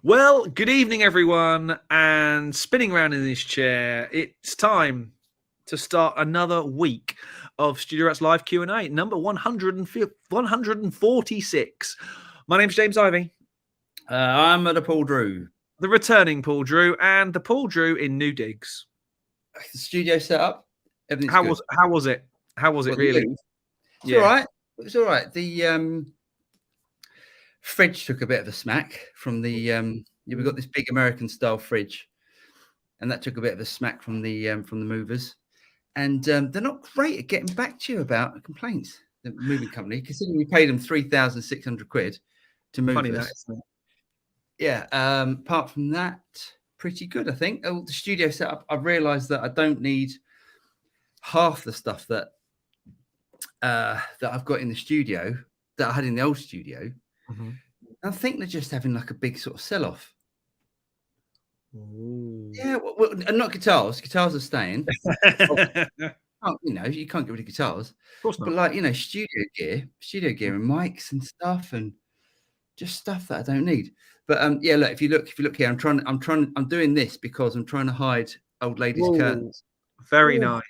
Well, good evening, everyone, and spinning around in this chair, it's time to start another week of Studio Rats Live Q&A, number 146. My name's James Ivey. I'm at a Paul Drew. The returning Paul Drew, and the Paul Drew in New Digs. The studio set up. Everything's How good. was it? How was it really? It's all right. It was all right. The fridge took a bit of a smack from the we've got this big American style fridge, and that took a bit of a smack from the movers, and they're not great at getting back to you about complaints. The moving company, considering we paid them £3,600 to move Funny us. that, isn't it? Yeah. Apart from that, pretty good, I think. Oh, the studio setup. I've realised that I don't need half the stuff that I've got in the studio that I had in the old studio. Mm-hmm. I think they're just having like a big sort of sell-off. Ooh. Yeah, well, and not guitars. Guitars are staying. You can't get rid of guitars. Of course not. But like, studio gear and mics and stuff, and just stuff that I don't need. But yeah, look, if you look here, I'm doing this because I'm trying to hide old ladies' curtains. Very nice.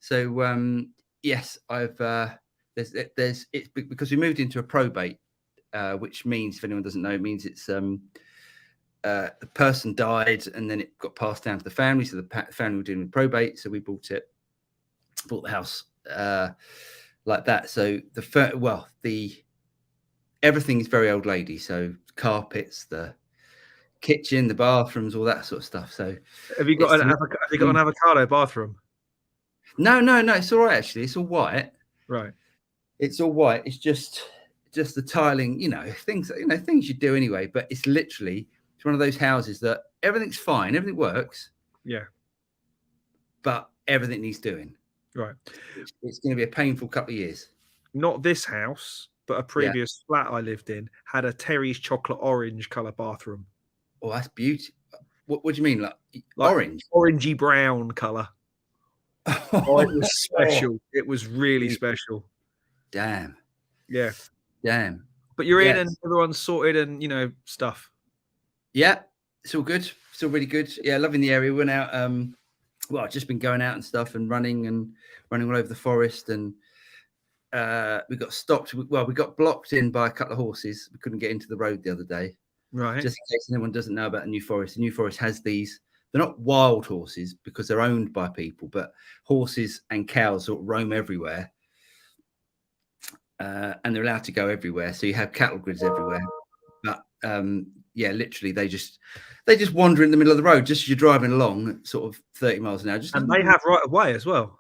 So yes, I've it's because we moved into a probate, which means, if anyone doesn't know, it means it's the person died and then it got passed down to the family. So the family were doing probate, so we bought the house like that. So everything is very old lady. So carpets, the kitchen, the bathrooms, all that sort of stuff. So have you got an avocado bathroom? No, it's all right actually. It's all white. Right. It's all white. It's just the tiling, things you do anyway. But it's one of those houses that everything's fine, everything works. Yeah. But everything needs doing. Right. It's going to be a painful couple of years. Not this house, but a previous flat I lived in had a Terry's chocolate orange colour bathroom. Oh, that's beautiful. What do you mean? Like orange? Orangey brown colour. Oh, it was special. It was really special. Damn. Yeah. Damn. But you're in and everyone's sorted and, stuff. Yeah. It's all good. It's all really good. Yeah. Loving the area. We went out, I've just been going out and stuff and running all over the forest, and we got stopped. We got blocked in by a couple of horses. We couldn't get into the road the other day. Right. Just in case anyone doesn't know about the New Forest. The New Forest has these. They're not wild horses because they're owned by people, but horses and cows sort of roam everywhere. And they're allowed to go everywhere. So you have cattle grids everywhere. But literally they just wander in the middle of the road just as you're driving along at sort of 30 miles an hour. And they have right of way as well.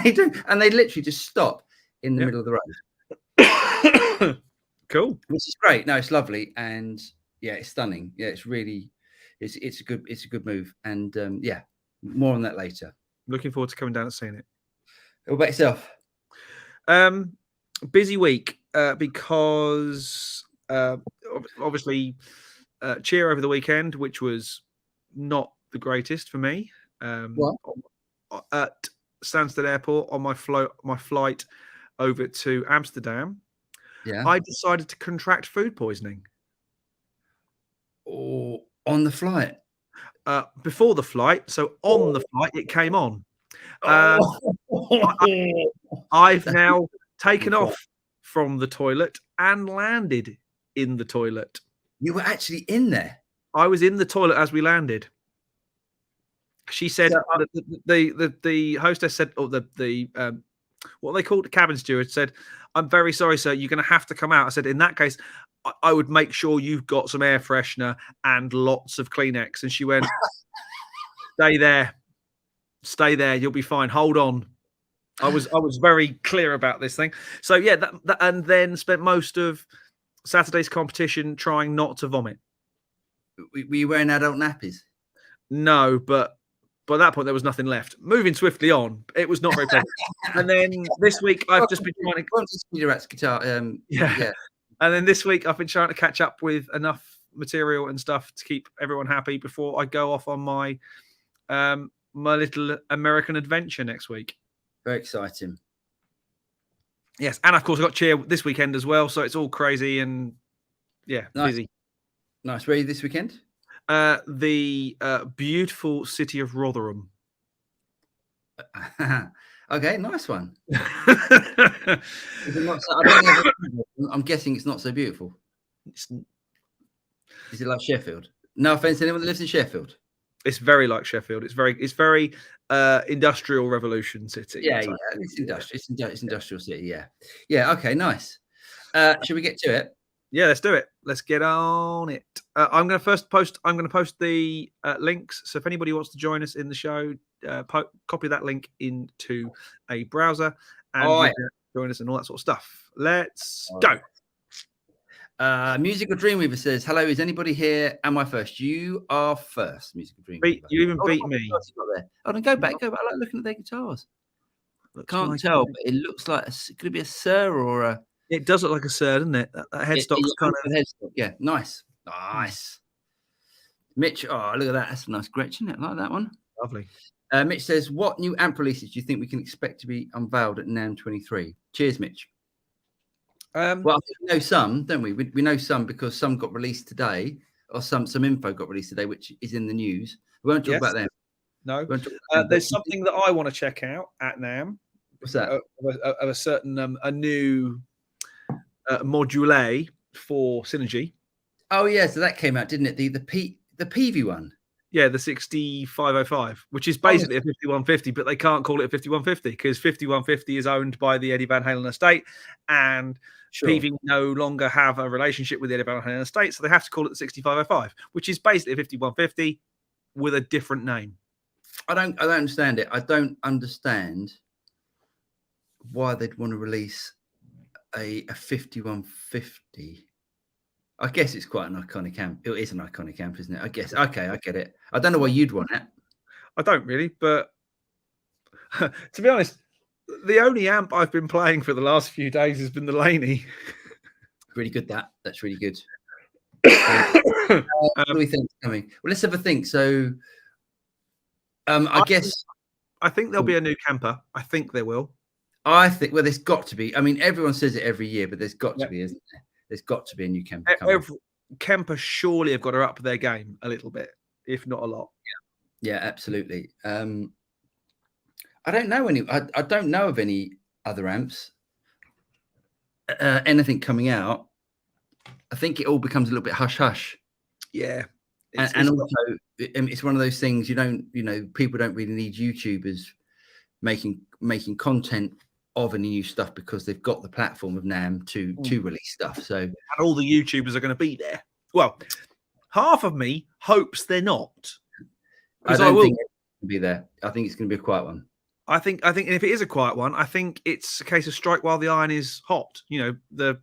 They do. And they literally just stop in the middle of the road. Cool. Which is great. No, it's lovely. And yeah, it's stunning. Yeah, it's really it's a good move. And more on that later. Looking forward to coming down and seeing it. What about yourself? Busy week because obviously cheer over the weekend, which was not the greatest for me. At Stansted Airport on my flight over to Amsterdam, I decided to contract food poisoning. Or on the flight? Before the flight, so on the flight it came on. I've now taken off from the toilet and landed in the toilet. You were actually in there? I was in the toilet as we landed. She said, the hostess said, or the what they called the cabin steward said, "I'm very sorry, sir. You're going to have to come out." I said, "In that case, I would make sure you've got some air freshener and lots of Kleenex." And she went, Stay there. You'll be fine. Hold on." I was very clear about this thing. So yeah, that and then spent most of Saturday's competition trying not to vomit. Were you wearing adult nappies? No, but by that point there was nothing left. Moving swiftly on, it was not very pleasant. And then this week I've just been trying to guitar. Yeah. And then this week I've been trying to catch up with enough material and stuff to keep everyone happy before I go off on my my little American adventure next week. Very exciting. Yes, and of course I got cheer this weekend as well, so it's all crazy and busy. Nice. Where are you this weekend? The beautiful city of Rotherham. Okay, nice one. It's I'm guessing it's not so beautiful. Is it like Sheffield? No offense to anyone that lives in Sheffield. It's very like Sheffield. It's very industrial revolution city. Yeah, it's industrial. It's industrial city. Yeah. Okay, nice. Should we get to it? Yeah, let's do it. Let's get on it. I'm going to post the links. So if anybody wants to join us in the show, copy that link into a browser and join us and all that sort of stuff. Let's go. Musical Dreamweaver says, "Hello, is anybody here? Am I first? You are first." Musical Dreamweaver. You even beat me. Oh, then go back. I like looking at their guitars. Can't tell, but it looks like it could be a Sir or a. It does look like a Sir, doesn't it? That headstock's kind of headstock. Yeah, nice. Mitch, oh look at that. That's a nice Gretchen. I like that one. Lovely. Mitch says, "What new amp releases do you think we can expect to be unveiled at NAMM 23?" Cheers, Mitch. Well, I think we know some, don't we? We know some because some got released today, or some info got released today, which is in the news. We won't talk about them. No, there's something that I want to check out at NAMM. What's that? Of a certain a new module for Synergy. Oh yeah, so that came out, didn't it? The PV one. Yeah, the 6505, which is basically a 5150, but they can't call it a 5150 because 5150 is owned by the Eddie Van Halen estate, and PV no longer have a relationship with the Eddie Van Halen estate, so they have to call it the 6505, which is basically a 5150 with a different name. I don't understand it. I don't understand why they'd want to release a 5150. I guess it's quite an iconic amp. It is an iconic amp, isn't it? I guess. Okay, I get it. I don't know why you'd want it. I don't really, but to be honest, the only amp I've been playing for the last few days has been the Laney. Really good. That's really good. What do we think is coming? Well, let's have a think. So, I think there'll be a new camper. I think there will. I think. Well, there's got to be. I mean, everyone says it every year, but there's got to be, isn't there? There's got to be a new camper coming. Camper surely have got to up their game a little bit, if not a lot. Yeah, absolutely. I don't know any. I don't know of any other amps. Anything coming out? I think it all becomes a little bit hush hush. Yeah, and also it's one of those things. People don't really need YouTubers making content of any new stuff because they've got the platform of NAMM to release stuff. So and all the YouTubers are going to be there. Well, half of me hopes they're not. I don't think it's going to be there. I think it's going to be a quiet one. I think if it is a quiet one, I think it's a case of strike while the iron is hot. The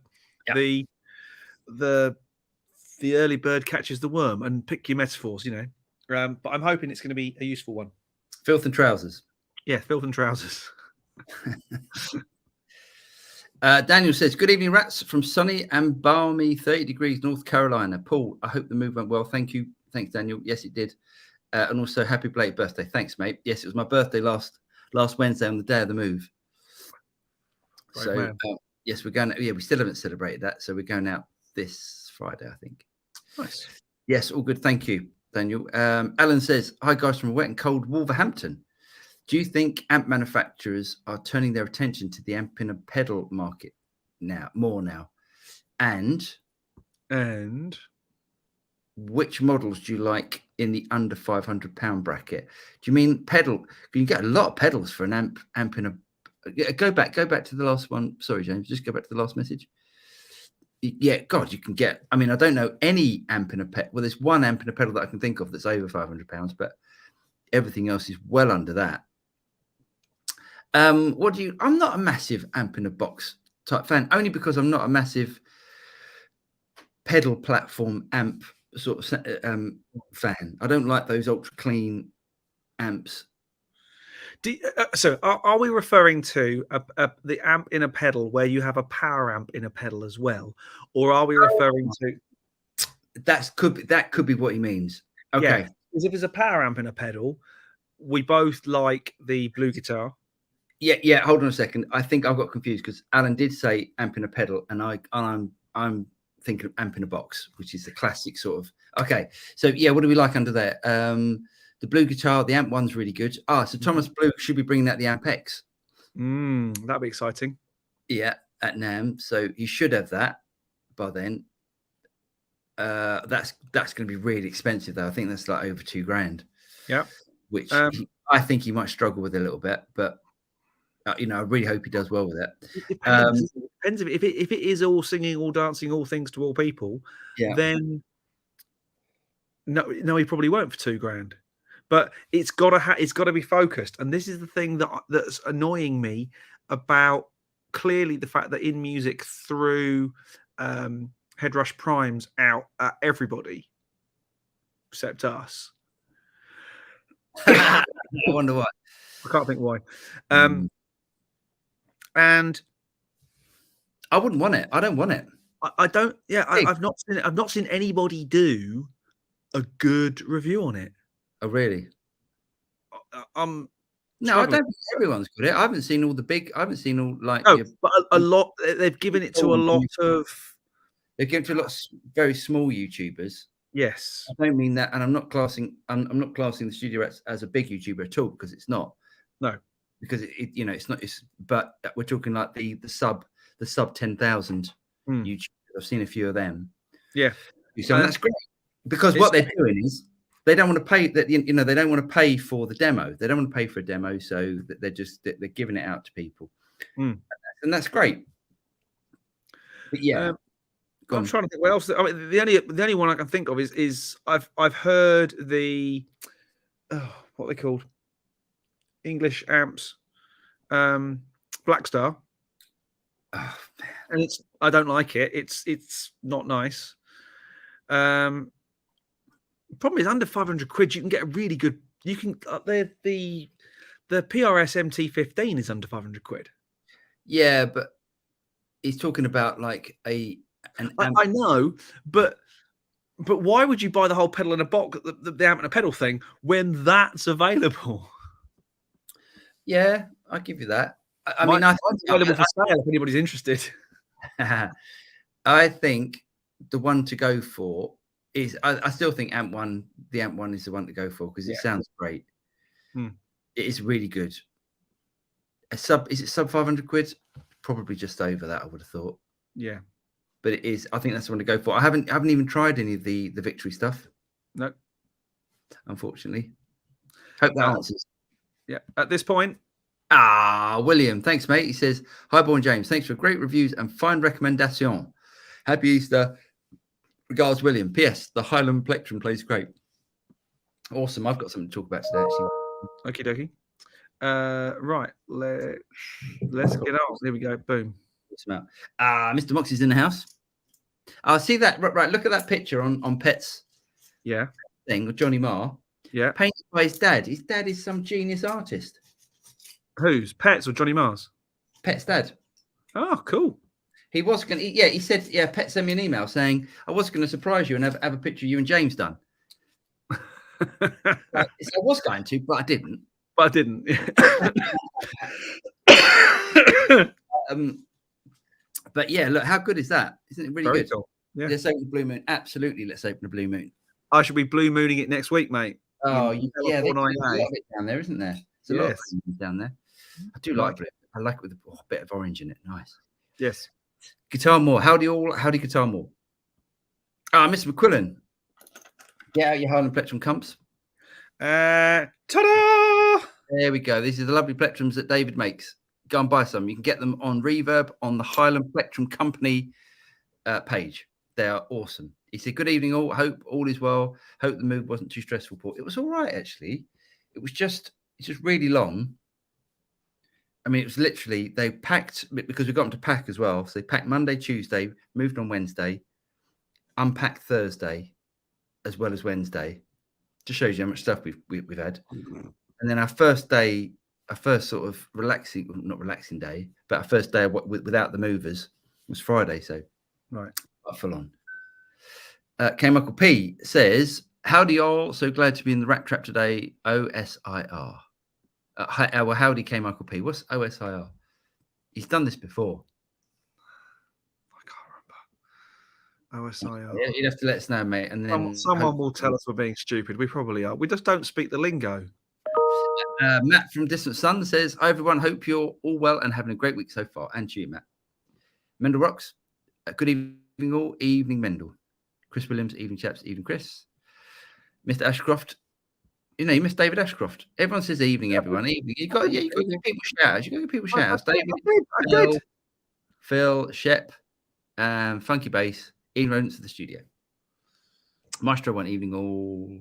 early bird catches the worm, and pick your metaphors. But I'm hoping it's going to be a useful one. Filth and trousers. Yeah, filth and trousers. Daniel says, "Good evening, rats, from sunny and balmy 30 degrees North Carolina." Paul, I hope the move went well. Thank you. Thanks, Daniel. Yes, it did. And also, happy belated birthday. Thanks, mate. Yes, it was my birthday last Wednesday on the day of the move. Yes, we're going. Yeah, we still haven't celebrated that, so we're going out this Friday, I think. Nice. Yes, all good. Thank you, Daniel. Alan says, "Hi guys from wet and cold Wolverhampton. Do you think amp manufacturers are turning their attention to the amp in a pedal market more now? And which models do you like in the under £500 bracket? Do you mean pedal? You can get a lot of pedals for an amp in a. Go back to the last one. Sorry, James. Just go back to the last message. Yeah, God, you can get. I mean, I don't know any amp in a pedal. Well, there's one amp in a pedal that I can think of that's over £500, but everything else is well under that. I'm not a massive amp in a box type fan, only because I'm not a massive pedal platform amp sort of fan. I don't like those ultra clean amps. So are we referring to the amp in a pedal where you have a power amp in a pedal as well, or are we referring to that could be what he means? Okay, yeah, because if there's a power amp in a pedal, we both like the blue guitar. Yeah. Hold on a second. I think I got confused because Alan did say amp in a pedal, and I'm think of amp in a box, which is the classic sort of. Okay, so yeah, what do we like under there? The blue guitar, the amp one's really good. So Thomas Blue should be bringing out the Amp X. That'd be exciting. Yeah, at NAMM. So you should have that by then. That's going to be really expensive though. I think that's like over $2,000. Yeah, which I think he might struggle with a little bit, but I really hope he does well with it. It depends. Depends if it is all singing, all dancing, all things to all people. Yeah. Then no, he probably won't for $2,000. But it's got to be focused, and this is the thing that's annoying me about clearly the fact that in music through Headrush Prime's out at everybody except us. I wonder why. I can't think why. And I wouldn't want it. I don't want it. I don't. Yeah, I've not seen it. I've not seen anybody do a good review on it. Oh, really? No, I don't think everyone's got it. I haven't seen all the big. I haven't seen all like. No, but a lot. They've given it to a lot of. They've given it to a lot of very small YouTubers. Yes. I don't mean that, and I'm not classing the Studio as a big YouTuber at all, because it's not. No. Because it's not. But we're talking like the sub 10,000 YouTubers. I've seen a few of them. Yeah. So that's great, because what they're doing is they don't want to pay that. They don't want to pay for the demo. They don't want to pay for a demo, so they're giving it out to people, and that's great. But yeah. I'm trying to think what else. I mean, the only one I can think of is I've heard the what are they called? English amps, Blackstar. Oh, and I don't like it. It's not nice. Problem is under £500 you can get a really good. You can the PRS MT15 is under £500. Yeah, but he's talking about like I know, but why would you buy the whole pedal in a box, the amp and a pedal thing, when that's available? Yeah, I'll give you that. I mean, it's available for sale if anybody's interested. I think the one to go for is I still think the amp one is the one to go for, because it sounds great. It is really good. Is it sub £500? Probably just over that, I would have thought. Yeah. But it is. I think that's the one to go for. I haven't even tried any of the Victory stuff. No. Unfortunately. Hope that answers. Yeah. At this point. William, thanks, mate. He says, "Hi, Born James. Thanks for great reviews and fine recommendation. Happy Easter. Regards, William. P.S. The Highland Plectrum plays great." Awesome. I've got something to talk about today, actually. Okie dokie. Right. Let's get on. There we go. Boom. Mr. Moxie's in the house. See that? Right. Look at that picture on Pet's thing with Johnny Marr. Yeah. Painted by his dad. His dad is some genius artist. Whose? Pet's or Johnny Marr's? Pet's dad. Oh, cool. He was going to, he said, Pet sent me an email saying, I was going to surprise you and have a picture of you and James done. I was going to, but I didn't. But yeah, look, how good is that? Isn't it really Very good? cool. Yeah. Let's open the Blue Moon. Absolutely, let's open the Blue Moon. I should be blue mooning it next week, mate. Oh, there's a lot of it down there, isn't there? There's a lot of it down there. I do like it. I like it with a bit of orange in it. Nice. Yes. Guitar More. Howdy Guitar More. Mr. McQuillan. Get out your Highland Plectrum comps. Ta-da! There we go. These are the lovely plectrums that David makes. Go and buy some. You can get them on Reverb on the Highland Plectrum Company page. They are awesome. He said, "Good evening, all. Hope all is well. Hope the move wasn't too stressful, Paul." It was all right, actually. It's just really long. I mean, it was literally, they packed, because we got them to pack as well. So they packed Monday, Tuesday, moved on Wednesday, unpacked Thursday, as well as Wednesday. Just shows you how much stuff we've had. And then our first sort of not relaxing day, but our first day without the movers was Friday. So right, full on. K. Michael P says, "Howdy y'all, so glad to be in the Rat Trap today. OSIR." Howdy, K. Michael P. What's OSIR? He's done this before. I can't OSIR. Yeah, you'd have to let us know, mate. And then Someone will tell us we're being stupid. We probably are. We just don't speak the lingo. Matt from Distant Sun says, "Hi everyone, hope you're all well and having a great week so far." And to you, Matt. Mendel Rocks, good evening all. Evening, Mendel. Chris Williams, evening, chaps. Evening, Chris. Mr. Ashcroft. You know, you missed David Ashcroft. Everyone says evening, everyone. Evening. You got to give people shout-outs. You got to give people shout-outs. David, I did. Phil, Shep, Funky Bass, evening rodents of the studio. Maestro, one evening all.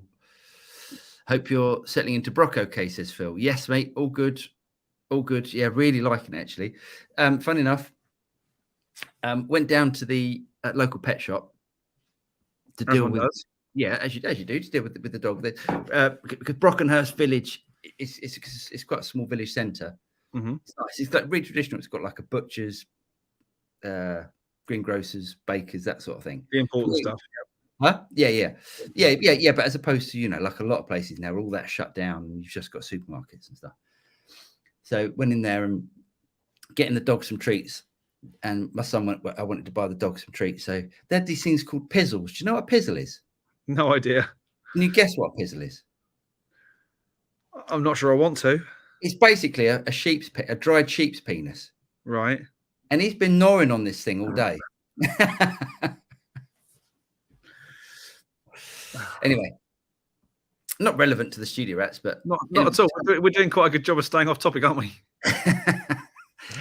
Hope you're settling into Brock okay, says Phil. Yes, mate. All good. All good. Yeah, really liking it, actually. Funny enough, went down to the local pet shop to deal with. Yeah, as you do, to deal with the dog. Because Brockenhurst Village it's quite a small village centre. Mm-hmm. It's nice. It's like really traditional. It's got like a butcher's, greengrocers, bakers, that sort of thing. The important stuff. Huh? Yeah. But as opposed to, like a lot of places now, all that shut down and you've just got supermarkets and stuff. So went in there and getting the dog some treats. And my son I wanted to buy the dog some treats. So they had these things called pizzles. Do you know what a pizzle is? No idea. Can you guess what a pizzle is? I'm not sure I want to. It's basically a dried sheep's penis. Right. And he's been gnawing on this thing all day. Anyway, not relevant to the studio rats, but not at all. We're doing quite a good job of staying off topic, aren't we?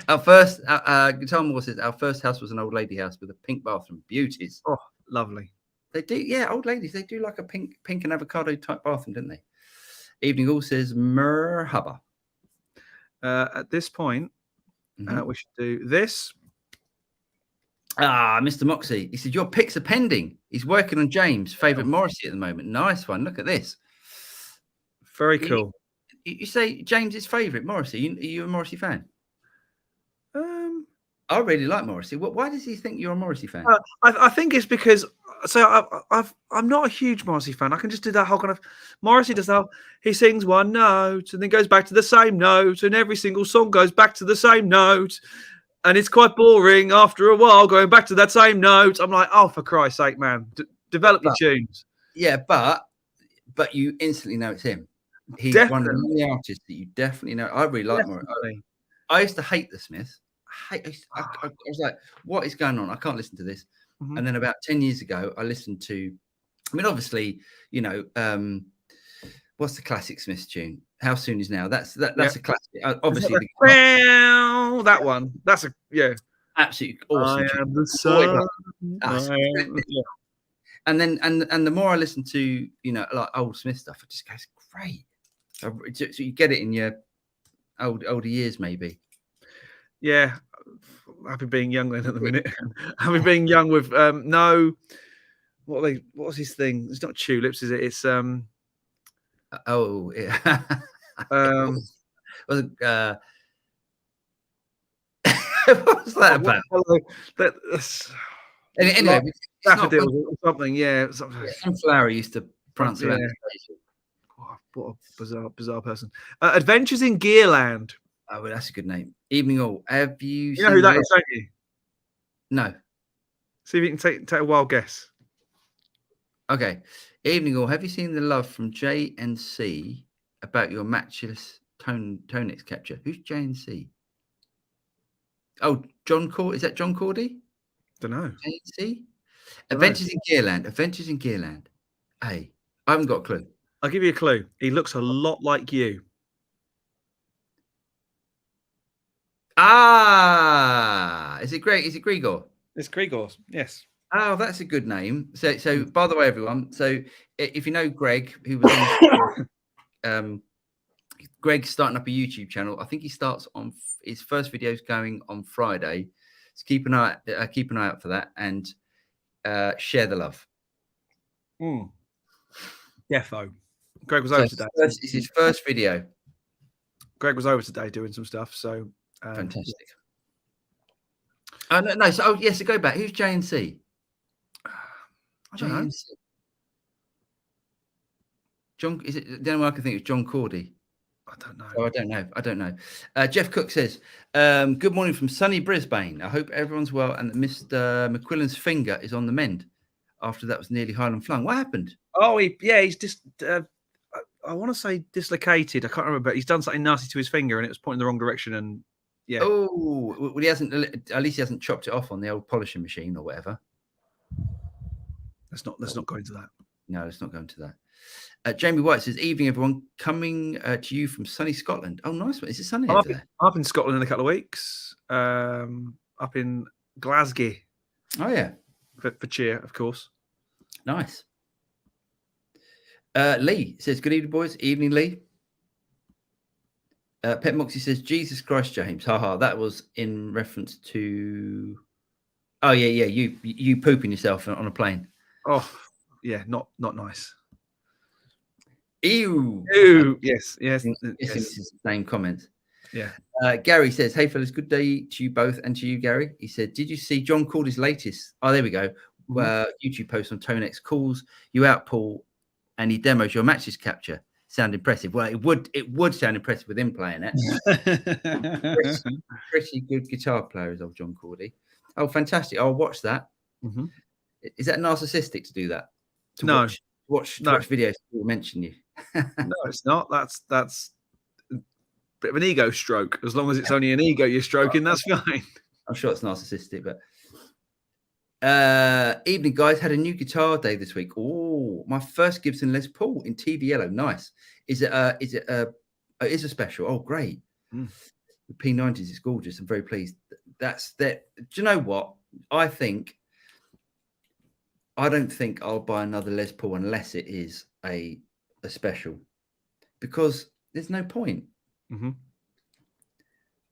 Our first, Guitar Moore says, our first house was an old lady house with a pink bathroom. Beauties. Oh, lovely. They do, yeah, old ladies. They do like a pink and avocado type bathroom, don't they? Evening All says, merhaba. At this point, we should do this. Mr. Moxie. He said, your picks are pending. He's working on James' favourite Morrissey at the moment. Nice one. Look at this. Very cool. You say James's favourite Morrissey. Are you a Morrissey fan? I really like Morrissey. Why does he think you're a Morrissey fan? I think it's because I'm not a huge Morrissey fan. I can just do that whole kind of Morrissey does that. He sings one note and then goes back to the same note, and every single song goes back to the same note, and it's quite boring after a while going back to that same note. I'm like, oh, for Christ's sake, man, develop your tunes. Yeah, but you instantly know it's him. He's one of the artists that you definitely know. I really like Morrissey. I used to hate the Smiths. I was like, what is going on? I can't listen to this. Mm-hmm. And then about 10 years ago, I listened to, obviously, what's the classic Smiths tune? How Soon Is Now? That's a classic. Obviously, that one. That's absolutely awesome. I am the sun. And then and the more I listen to, like old Smith stuff, it just goes great. So you get it in your older years, maybe. Yeah, happy being young then at the minute. Happy being young with what was his thing? It's not tulips, is it? It's yeah. What was that about? Anyway, daffodils or something. Yeah, Sunflower used to prance around the station. What a bizarre person. Adventures in Gearland. Oh, well, that's a good name. Evening all. Have you know who that is, don't you? No. See if you can take a wild guess. Okay. Evening all. Have you seen the love from J&C about your matchless Tonix capture? Who's J&C? Oh, John Cordy. Is that John Cordy? Don't know. J&C? Adventures in Gearland. Adventures in Gearland. Hey, I haven't got a clue. I'll give you a clue. He looks a lot like you. Is it Greg? Is it Grigor? It's Grigor, yes. Oh, that's a good name. So by the way, everyone, so if you know Greg, who was Greg's starting up a YouTube channel. I think he starts on his first videos going on Friday. So keep an eye out for that and share the love. Defo. Greg was over today. It's his first video. Greg was over today doing some stuff, so fantastic. No. So so go back. Who's J&C? I don't know. John, is it the only one I can think of? John Cordy. I don't know. Oh, I don't know. Jeff Cook says, good morning from sunny Brisbane. I hope everyone's well and that Mr. McQuillan's finger is on the mend. after that was nearly Highland flung. What happened? Oh, he's just. I want to say dislocated. I can't remember, but he's done something nasty to his finger, and it was pointing the wrong direction. And yeah. Oh, well, he hasn't. At least he hasn't chopped it off on the old polishing machine or whatever. Let's not go into that. No, let's not go into that. Jamie White says, "Evening, everyone. Coming to you from sunny Scotland. Oh, nice one. Is it sunny over there? Up in Scotland in a couple of weeks. Up in Glasgow. Oh yeah, for cheer, of course. Nice. Lee says, "Good evening, boys. Evening, Lee." Pet Moxie says, "Jesus Christ, James. Haha, that was in reference to." Oh yeah. You pooping yourself on a plane. Oh yeah, not nice. Ew. Yes. This is the same comment. Yeah. Gary says, "Hey fellas, good day to you both and to you, Gary." He said, "Did you see John Cordy's latest?" Oh, there we go. YouTube post on Tonex calls you out, Paul, and he demos your matches capture. Sound impressive. Well, it would sound impressive with him playing it. pretty good guitar player is old John Cordy. Oh, fantastic! I'll watch that. Mm-hmm. Is that narcissistic to do that? To watch videos people mention you. No, it's not. That's a bit of an ego stroke. As long as it's only an ego you're stroking, that's fine. I'm sure it's narcissistic, but evening, guys. Had a new guitar day this week. Oh, my first Gibson Les Paul in TV yellow. Nice. Is it a special? Oh, great. The P90s is gorgeous. I'm very pleased. That's that. Do you know what? I don't think I'll buy another Les Paul unless it is a special, because there's no point. Mm-hmm.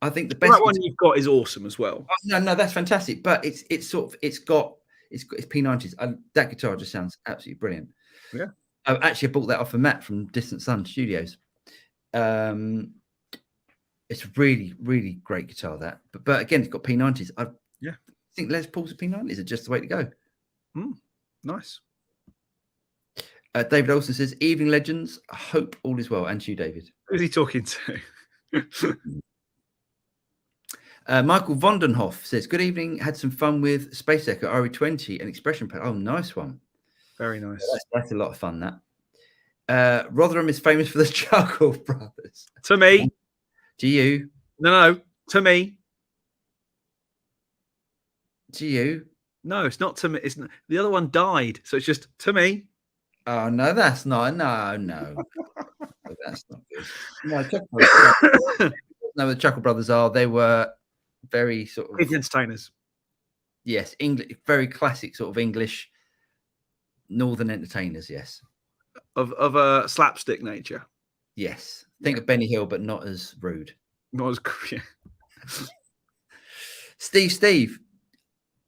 I think the best one you've got is awesome as well. No, that's fantastic. But it's P90s. That guitar just sounds absolutely brilliant. Yeah. I bought that off of Matt from Distant Sun Studios. It's a really, really great guitar, that. But again, it's got P90s. I think Les Paul's P90s are just the way to go. Nice. David Olsen says, "Evening, legends. I hope all is well." And to you, David. Who's he talking to? Michael Vondenhoff says, "Good evening. Had some fun with Space Echo RE20 and Expression Pad." Oh, nice one. Very nice. That's a lot of fun, that. Rotherham is famous for the Charcoal Brothers. To me. To you. No. To me. To you. No, it's not to me. It's not, the other one died, so it's just to me. Oh no, that's not. No. That's not good. No, the Chuckle Brothers are. They were very sort of entertainers. Yes, English, very classic sort of English northern entertainers. Yes, of a slapstick nature. Yes, think of Benny Hill, but not as rude. Not as Steve.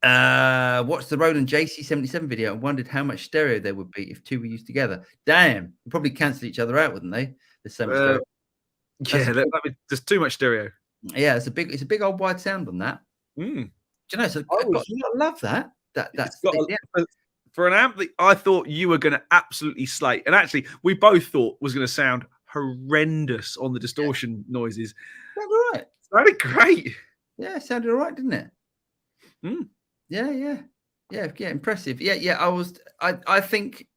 Watched the Roland JC77 video and wondered how much stereo there would be if two were used together. Damn, they'd probably cancel each other out, wouldn't they? There's so much stereo. There's too much stereo. Yeah, it's a big old wide sound on that. Do you know? So I love that. That's for an amp that I thought you were going to absolutely slate, and actually we both thought was going to sound horrendous on the distortion noises. Sounded all right. Sounded great. Yeah, it sounded all right, didn't it? Yeah, impressive. I think,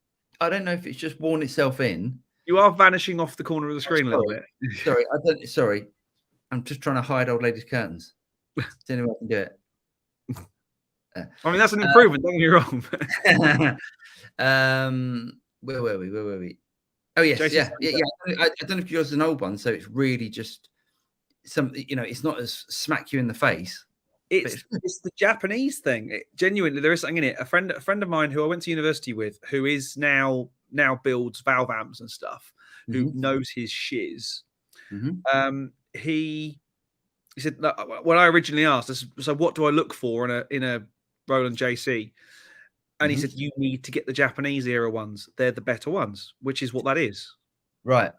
I don't know if it's just worn itself in. You are vanishing off the corner of the screen a little bit. Sorry, I'm just trying to hide old ladies' curtains. Is there any way I can do it? I mean, that's an improvement. Don't get me wrong. Where were we? Oh yes, yeah. I don't know if yours is an old one, so it's really just it's not as smack you in the face. It's the Japanese thing. Genuinely, there is something in it. A friend of mine who I went to university with, who is now builds valve amps and stuff, who knows his shiz. He said, when I originally asked, so what do I look for in a Roland JC? And he said, you need to get the Japanese era ones. They're the better ones, which is what that is. Right.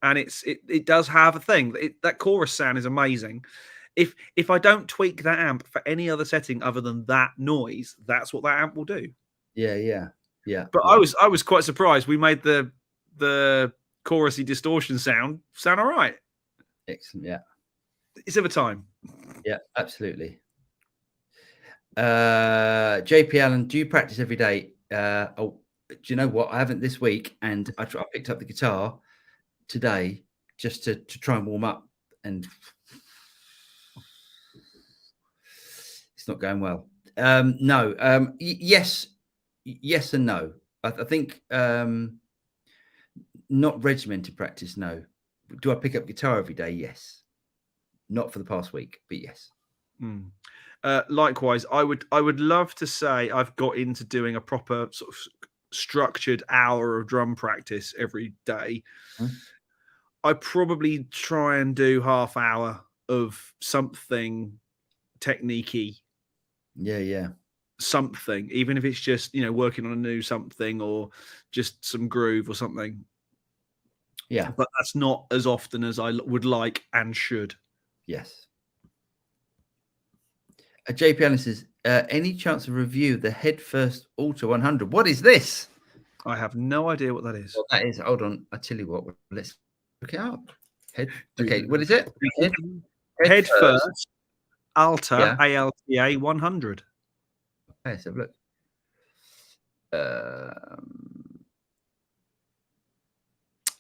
And it does have a thing. That chorus sound is amazing. If I don't tweak that amp for any other setting other than that noise, that's what that amp will do. Yeah. But I was quite surprised. We made the chorusy distortion sound all right. Excellent. Yeah. It's over time. Yeah, absolutely. JP Allen, do you practice every day? Oh, do you know what? I haven't this week, and I picked up the guitar today just to try and warm up, and it's not going well. No. Yes and no. I think not regimented practice. No. Do I pick up guitar every day? Yes. Not for the past week, but yes. Likewise, I would love to say I've got into doing a proper sort of structured hour of drum practice every day. I probably try and do half hour of something technique-y. Yeah. Something, even if it's just, working on a new something or just some groove or something. Yeah. But that's not as often as I would like and should. Yes. JP Allen says, any chance of review the Headfirst Ultra 100? What is this? I have no idea what that is. Well, that is, hold on. I tell you what, let's look it up. Okay, what is it? Headfirst Alta, Yeah. ALTA 100. Okay, let's have a look.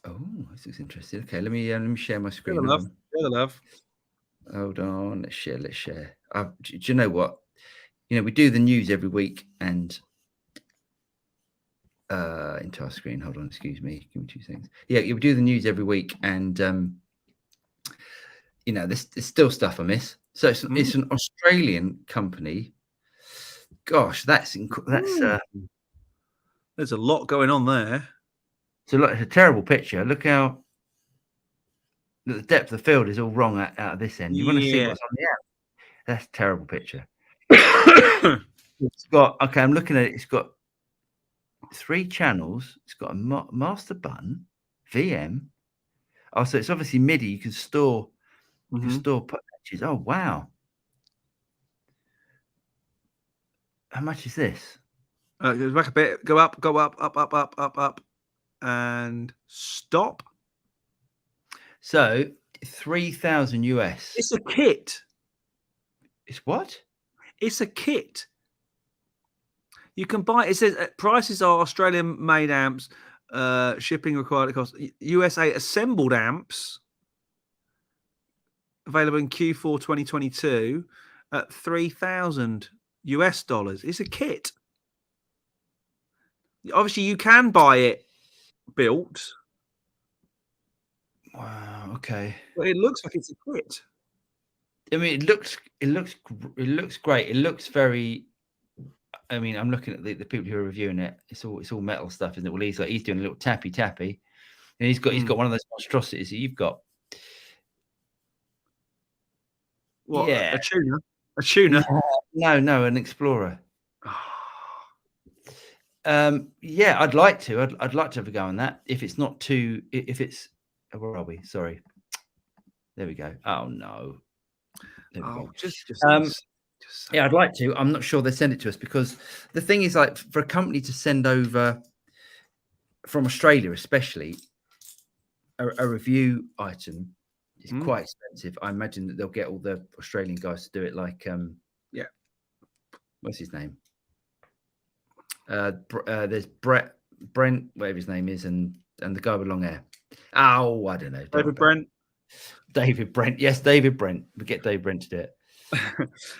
Oh, this is interesting. Okay, let me share my screen. Share the love. Hold on, let's share. Do you know what? We do the news every week, and into our screen. Hold on, excuse me. Give me 2 seconds. Yeah, we do the news every week, and there's still stuff I miss. So it's an Australian company. Gosh, that's there's a lot going on there. So look, it's a terrible picture. Look how the depth of the field is all wrong out of this end. You want to see what's on the end? That's a terrible picture. It's got, okay, I'm looking at it. It's got 3 channels. It's got a master button, VM. Oh, so it's obviously MIDI. You can store, patches. Oh, wow. How much is this? Go back a bit. Go up, up, and stop. So 3,000 US. It's a kit. It's what? It's a kit. You can buy. It says prices are Australian made amps. Shipping required. It costs USA assembled amps. Available in Q4 2022 at $3,000 US. It's a kit. Obviously, you can buy it built. Wow. Okay. But it looks like it's a kit. I mean, it looks great. It looks very. I mean, I'm looking at the people who are reviewing it. It's all metal stuff, isn't it? Well, he's doing a little tappy, and he's got one of those monstrosities that you've got. What? Yeah, a tuner. No, an Explorer. Yeah, I'd like to. I'd like to have a go on that. If it's not too, if it's, where are we? Sorry. There we go. Oh no. There we go. Yeah, I'd like to. I'm not sure they send it to us, because the thing is, like, for a company to send over from Australia, especially a review item, is quite expensive. I imagine that they'll get all the Australian guys to do it. Like, what's his name? There's Brent, whatever his name is, and the guy with long hair. Oh, I don't know. David Brent. Yes, David Brent. We get Dave Brent to do it.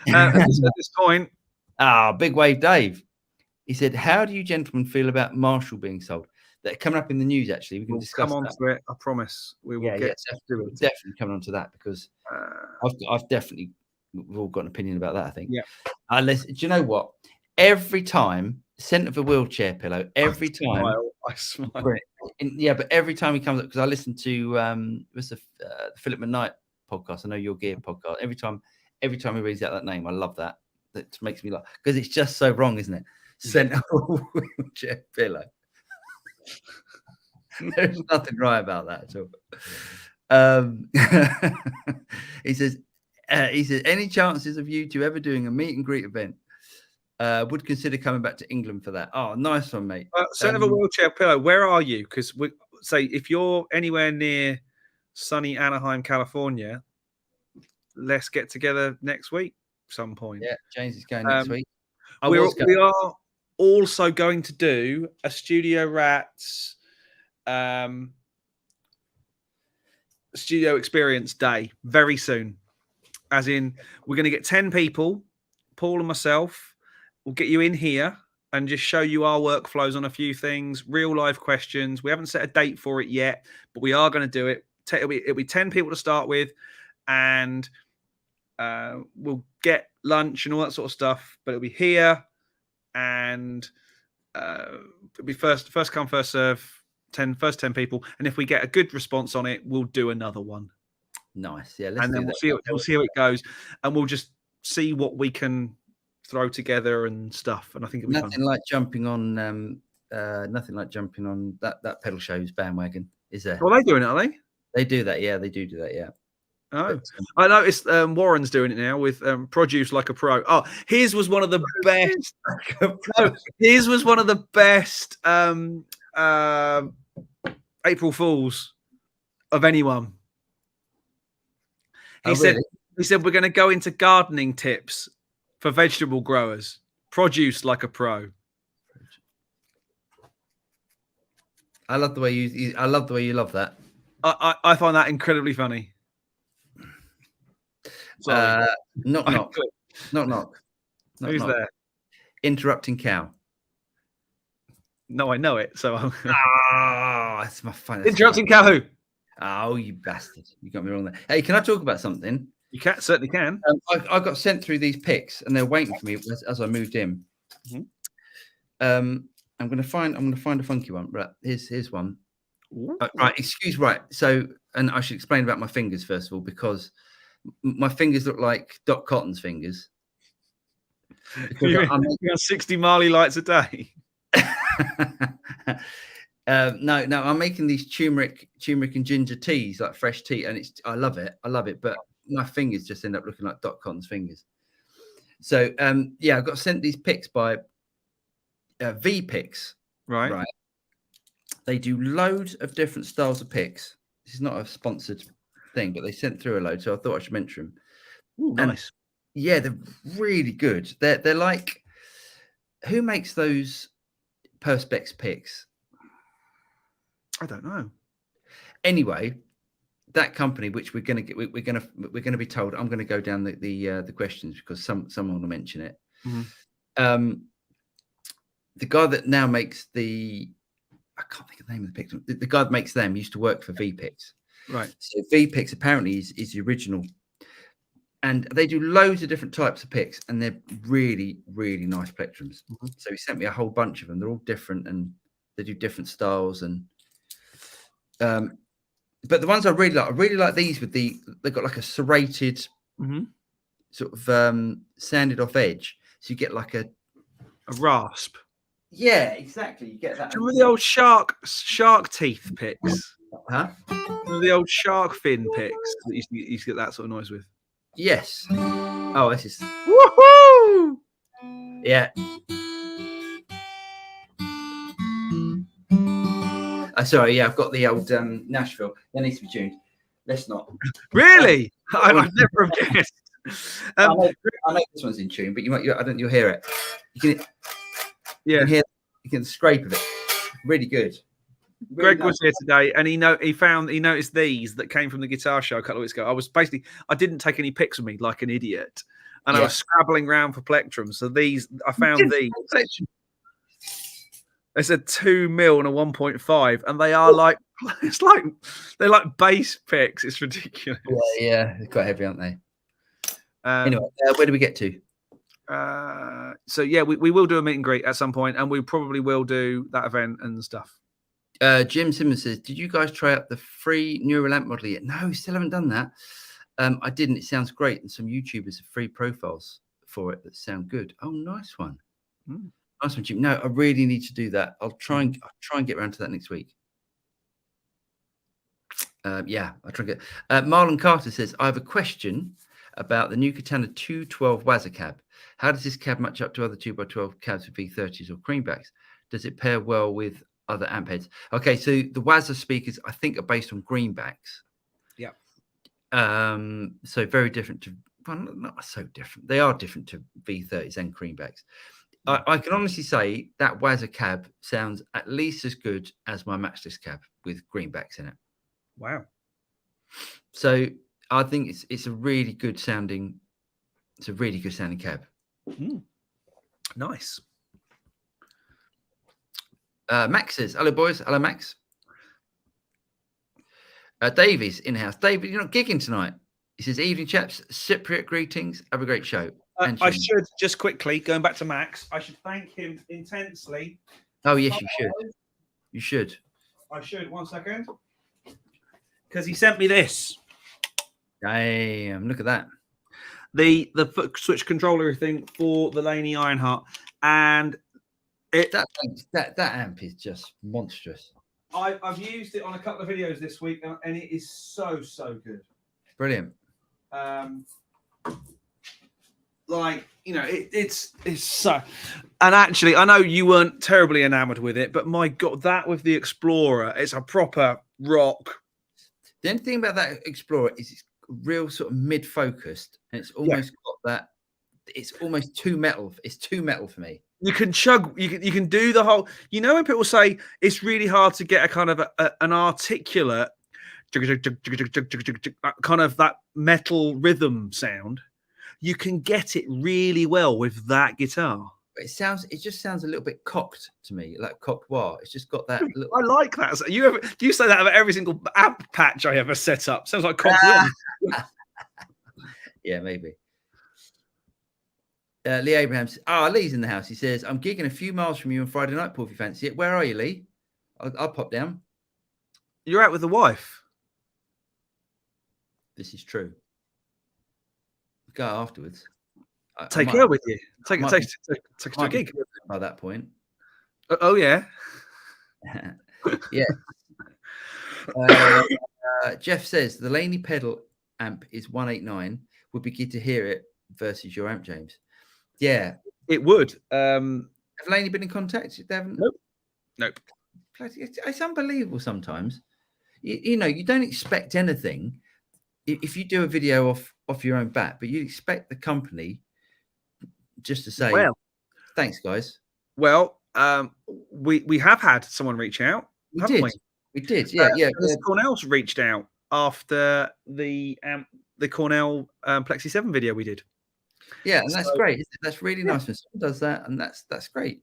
At this point, Big Wave Dave. He said, "How do you gentlemen feel about Marshall being sold?" That coming up in the news. Actually, we can discuss. Come on to it. I promise. We will get definitely coming on to that, because I've definitely, we've all got an opinion about that. I think. Yeah. Do you know what? Every time, scent of a wheelchair pillow. Every time. I smile. But every time he comes up, because I listen to the Philip McKnight podcast. I know Your Gear podcast. Every time he reads out that name, I love that. That makes me laugh, because it's just so wrong, isn't it? Scent of a wheelchair pillow. There's nothing right about that at all. He says, any chances of you two ever doing a meet and greet event? Would consider coming back to England for that. Oh, nice one, mate. Son of a wheelchair pillow, where are you? Because we say if you're anywhere near sunny Anaheim, California, let's get together next week some point. Yeah, James is going next week. We are also going to do a Studio Rats studio experience day very soon. As in, we're going to get 10 people, Paul and myself. We'll get you in here and just show you our workflows on a few things, real life questions. We haven't set a date for it yet, but we are going to do it. It'll be 10 people to start with, and we'll get lunch and all that sort of stuff. But it'll be here, and it'll be first come, first serve. First 10 people, and if we get a good response on it, we'll do another one. Nice, yeah. And then we'll see how it goes, and we'll just see what we can throw together and stuff. And I think it'll be nothing like jumping on that pedal show's bandwagon, is there? Well, are they doing it? Are they? They do that, yeah. They do that, yeah. Oh, I noticed Warren's doing it now with Produce Like a Pro. Oh, his was one of the best. No, his was one of the best April Fools of anyone. He said we're going to go into gardening tips for vegetable growers. Produce Like a Pro. I love the way you love that. I find that incredibly funny. Knock. Who's there? Interrupting cow. No, I know it. So that's my fun. Interrupting cow who? Oh, you bastard! You got me wrong there. Hey, can I talk about something? You certainly can. I got sent through these pics, and they're waiting for me as I moved in. Mm-hmm. I'm gonna find a funky one. Right, here's one. Right. So, and I should explain about my fingers first of all, because my fingers look like Doc Cotton's fingers. I'm 60 Marley lights a day. No, I'm making these turmeric and ginger teas, like fresh tea, and I love it, but my fingers just end up looking like Doc Cotton's fingers. So I got sent these pics by V-Pics. Right. They do loads of different styles of pics. This is not a sponsored thing, but they sent through a load, so I thought I should mention them. Ooh, nice. And, yeah, they're really good. They're like, who makes those Perspex pics? I don't know. Anyway, that company, which we're gonna be told. I'm gonna go down the questions because someone will mention it. Mm-hmm. The guy that now makes I can't think of the name of the pics. The guy that makes them used to work for V-Pics. Right. So V-Pics apparently is the original, and they do loads of different types of pics, and they're really, really nice plectrums. Mm-hmm. So he sent me a whole bunch of them. They're all different, and they do different styles. And but the ones I really like these with they've got like a serrated sort of sanded off edge, so you get like a rasp. Yeah, exactly. You get that. Do you remember the old shark teeth pics? Huh? Remember the old shark fin pics that you used to get that sort of noise with? Yes. Oh, this is woohoo! Yeah. Sorry, yeah, I've got the old Nashville. That needs to be tuned. Let's not. Really? I'd never have guessed. I know this one's in tune, but you'll hear it. You can scrape of it. Really good. Really Greg was here today, and he noticed these that came from the guitar show a couple of weeks ago. I didn't take any pics with me like an idiot, and I was scrabbling around for plectrums. So I found these. They said 2 mil and a 1.5, and they are they're like bass picks. It's ridiculous. Yeah, they're quite heavy, aren't they? Anyway, where do we get to? So yeah, we will do a meet and greet at some point, and we probably will do that event and stuff. Jim Simmons says, did you guys try out the free neural amp model yet? No, still haven't done that. I didn't. It sounds great, and some YouTubers have free profiles for it that sound good. Oh, nice one. Nice one, Jim. No, I really need to do that. I'll try and get around to that next week. I'll try and get. Marlon Carter says, I have a question about the new Katana 212 Wazza cab. How does this cab match up to other 2x12 cabs with V30s or creambacks? Does it pair well with other amp heads? Okay, so the Wazza speakers, I think, are based on greenbacks. Yeah. So very different to, well, not so different. They are different to V30s and creambacks. I can honestly say that Wazza cab sounds at least as good as my matchless cab with greenbacks in it. Wow. So I think it's a really good sounding. It's a really good sounding cab. Nice. Max says, "Hello boys, hello Max." Davies in house. David, you're not gigging tonight. He says, "Evening chaps, Cypriot greetings. Have a great show." I should just quickly going back to Max. I should thank him intensely. Oh yes, you should. You should. I should. 1 second, because he sent me this. Damn! Look at that. The foot switch controller thing for the Laney Ironheart, and that amp is just monstrous. I've used it on a couple of videos this week, and it is so good. Brilliant. Like, you know, it's so. And actually, I know you weren't terribly enamored with it, but my God, that with the Explorer, it's a proper rock. The only thing about that Explorer is it's real sort of mid-focused, and it's almost got that. It's almost too metal. It's too metal for me. You can chug. You can do the whole. You know when people say it's really hard to get a kind of an articulate, kind of that metal rhythm sound. You can get it really well with that guitar. It just sounds a little bit cocked to me, like cocked. It's just got that little. I like that. Do you say that about every single amp patch I ever set up? Sounds like cocked. Yeah, maybe. Lee Abrahams. Lee's in the house. He says, "I'm gigging a few miles from you on Friday night, Paul, if you fancy it. Where are you, Lee? I'll pop down." You're out with the wife. This is true. Go afterwards. Take her with you. Take her to a gig by that point. Oh yeah. Yeah. Jeff says the Laney pedal amp is 189. Would be good to hear it versus your amp, James. Yeah, it would. Have Laney been in contact? They haven't. Nope. It's unbelievable sometimes. You know, you don't expect anything if you do a video off your own bat, but you expect the company just to say, well, thanks, guys. Well, we have had someone reach out. We did. Yeah. Cornell's reached out after the Cornell Plexi 7 video we did. Yeah, and that's great. That's really nice when someone does that, and that's great.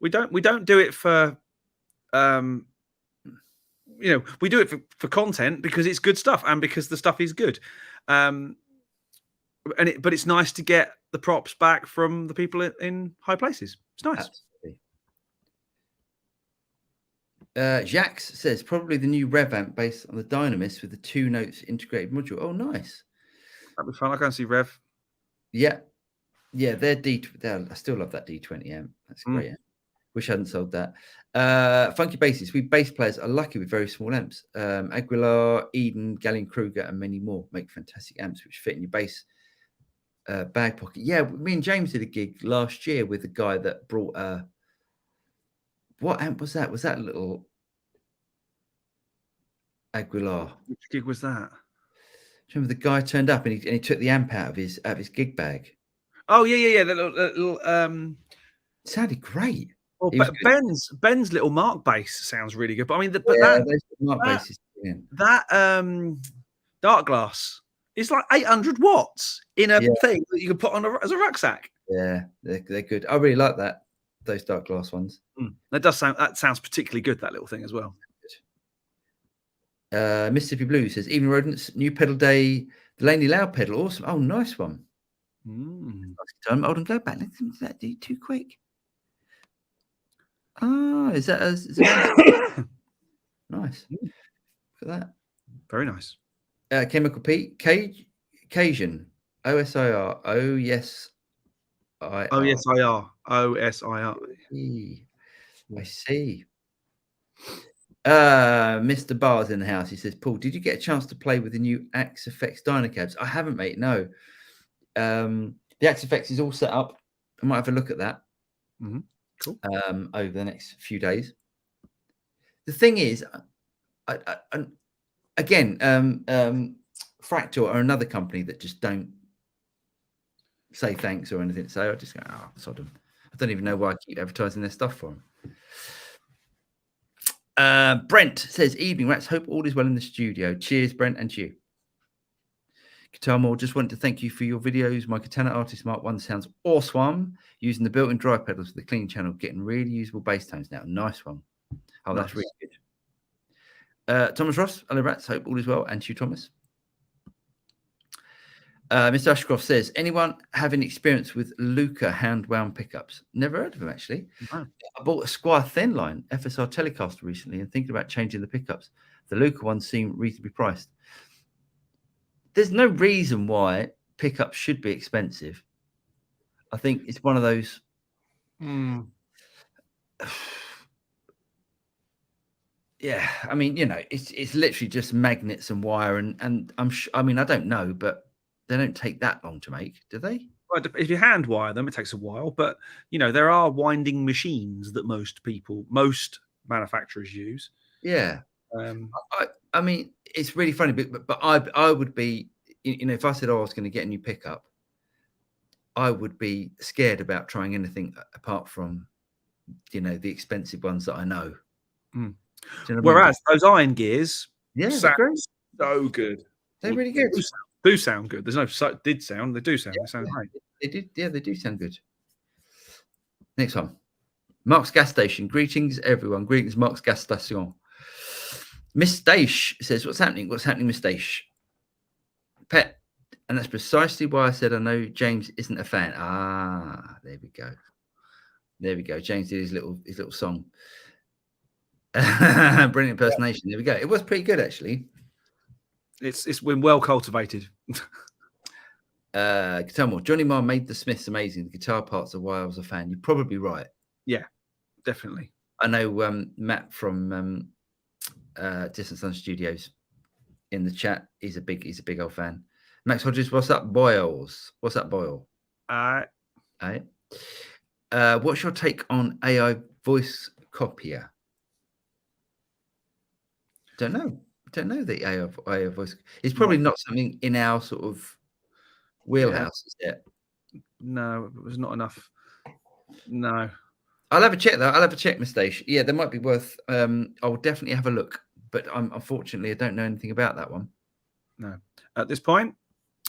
We don't do it for we do it for content because it's good stuff and because the stuff is good. But it's nice to get the props back from the people in high places. It's nice. Absolutely. Jacques says probably the new Rev amp based on the Dynamis with the 2 notes integrated module. Oh, nice. That'd be fun. I can't see Rev. Yeah, I still love that D20 amp. That's great. Amp. Wish I hadn't sold that. Funky basses. We bass players are lucky with very small amps. Aguilar, Eden, Gallien Kruger, and many more make fantastic amps which fit in your bass bag pocket. Yeah, me and James did a gig last year with a guy that brought what amp was that? Was that little Aguilar? Which gig was that? Remember the guy turned up and he took the amp out of his gig bag. Oh yeah. That little it sounded great. Well, Ben's little Mark bass sounds really good. But I mean, that Dark Glass is like 800 watts in a thing that you can put on as a rucksack. Yeah, they're good. I really like those Dark Glass ones. That sounds particularly good. That little thing as well. Mississippi Blue says, "Evening rodents, new pedal day, the Laney Loud pedal, awesome. Oh, nice one. Time old and glad back. Let's that do too quick. Is that nice? Look at that. Very nice. Chemical Pete, Cajun, OSIR. Oh yes, I. Oh yes, I are. OSIR. I see. Mr. Barr's in the house. He says, "Paul, did you get a chance to play with the new Axe Effects Dynacabs?" I haven't, mate. No. The Axe Effects is all set up. I might have a look at that. Cool. Over the next few days. The thing is, Fractal are another company that just don't say thanks or anything. So I just go, sod them. I don't even know why I keep advertising their stuff for them. Brent says, evening, rats. Hope all is well in the studio. Cheers, Brent, and you. Guitar More, just wanted to thank you for your videos. My Katana Artist Mark 1 sounds awesome. Using the built-in dry pedals for the clean channel, getting really usable bass tones now. Nice one. Oh, that's really good. Thomas Ross, hello, rats. Hope all is well. And you, Thomas. Mr. Ashcroft says, anyone having experience with Luca hand-wound pickups? Never heard of them, actually. No. I bought a Squire Thinline FSR Telecaster recently and thinking about changing the pickups. The Luca ones seem reasonably priced. There's no reason why pickups should be expensive. I think it's one of those. Yeah, I mean, you know, it's literally just magnets and wire, and I mean, I don't know, but they don't take that long to make, do they? Well, if you hand wire them, it takes a while, but you know, there are winding machines that most manufacturers use. Yeah. I mean, it's really funny, but I would be, you know, if I said, oh, I was going to get a new pickup, I would be scared about trying anything apart from, you know, the expensive ones that I know. Mm. You know whereas those iron gears, sound so good. They're really good. Do sound good. There's no they do sound. They sound great. They do. Yeah, they do sound good. Next one, Mark's Gas Station. Greetings, everyone. Greetings, Mark's Gas Station. Miss Daish says, "What's happening? What's happening, Miss Daish?" Pet, and that's precisely why I said I know James isn't a fan. Ah, there we go. There we go. James did his little song. Brilliant impersonation. There we go. It was pretty good, actually. It's been well cultivated. Guitar More. Johnny Marr made the Smiths amazing. The guitar parts are why I was a fan. You're probably right. Yeah, definitely. I know Matt from Distant Sun Studios in the chat. He's a big old fan. Max Hodges, what's up, Boyles? What's up, Boyle? All right. What's your take on AI voice copier? Don't know the AI voice. It's probably not something in our sort of wheelhouse, is it? No, it was not enough. No. I'll have a check though. I'll have a check, Miss Station. Yeah, there might be worth. I will definitely have a look, but unfortunately I don't know anything about that one. No, at this point.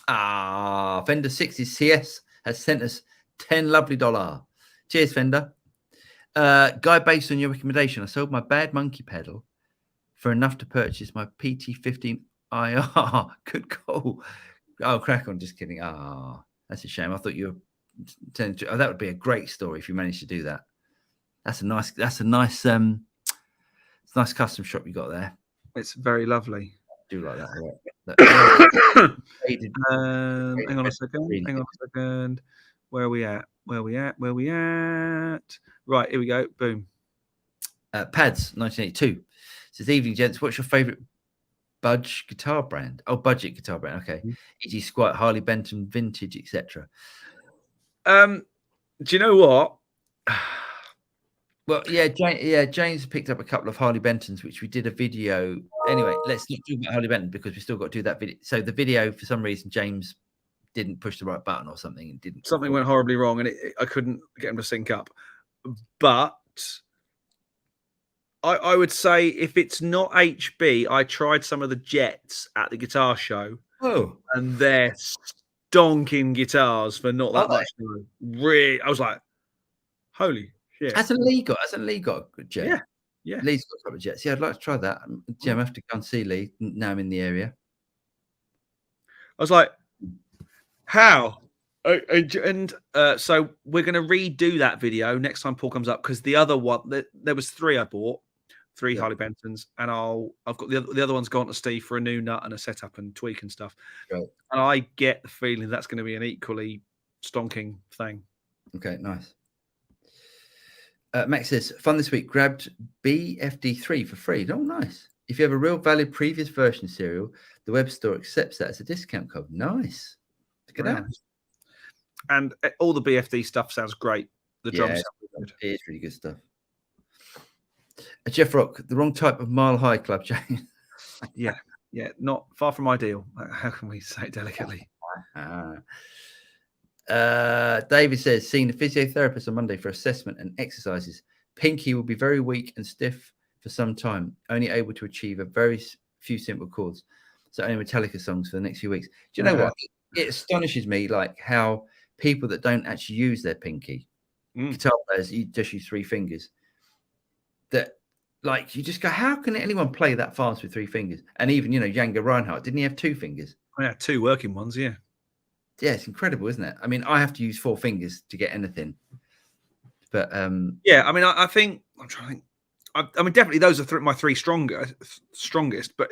Fender 60 CS has sent us $10 lovely. Cheers, Fender. Guy, based on your recommendation, I sold my Bad Monkey pedal for enough to purchase my PT15 IR. Good call. Oh, crack on. Just kidding. That's a shame. I thought you were telling. Oh, that would be a great story if you managed to do that. That's a nice custom shop you got there. It's very lovely. I do like that. Hang on a second. Where are we at? Right, here we go. Boom. Pads 1982 says, evening, gents. What's your favorite budget guitar brand? Oh, budget guitar brand. Okay. E.g. Squiat, Harley Benton, Vintage, etc. Do you know what? Well, James picked up a couple of Harley Bentons, which we did a video. Anyway, let's not talk about Harley Benton because we still got to do that video. So the video, for some reason, James didn't push the right button or something. And didn't. Something went horribly wrong, and I couldn't get him to sync up. But I would say if it's not HB, I tried some of the Jets at the guitar show. Oh, and they're stonking guitars for not that much. Really, I was like, holy. Yeah. Hasn't Lee got a jet? Yeah. Lee's got a couple of jets. Yeah, I'd like to try that. I have to go and see Lee now I'm in the area. I was like, how? And so we're going to redo that video next time Paul comes up because the other one, there was 3 I bought, 3 Harley Bentons, and I've got the other one's gone to Steve for a new nut and a setup and tweak and stuff. Right. And I get the feeling that's going to be an equally stonking thing. Okay, nice. Max says, fun this week. Grabbed BFD3 for free. Oh, nice. If you have a real valid previous version serial, the web store accepts that as a discount code. Nice. Look at that. And all the BFD stuff sounds great. The drums sound good. It is really good stuff. Jeff Rock, the wrong type of Mile High Club, James. Yeah, not far from ideal. How can we say it delicately? David says, seeing the physiotherapist on Monday for assessment and exercises. Pinky will be very weak and stiff for some time, only able to achieve a very few simple chords. So only Metallica songs for the next few weeks. Do you know what? It astonishes me, like how people that don't actually use their pinky, guitar players, you just use 3 fingers. That, like, you just go, how can anyone play that fast with 3 fingers? And even, Django Reinhardt, didn't he have 2 fingers? Yeah, 2 working ones. Yeah. Yeah, it's incredible, isn't it? I mean, I have to use 4 fingers to get anything. But yeah, I mean, I think I'm trying to think. I mean, definitely those are my 3 strongest. But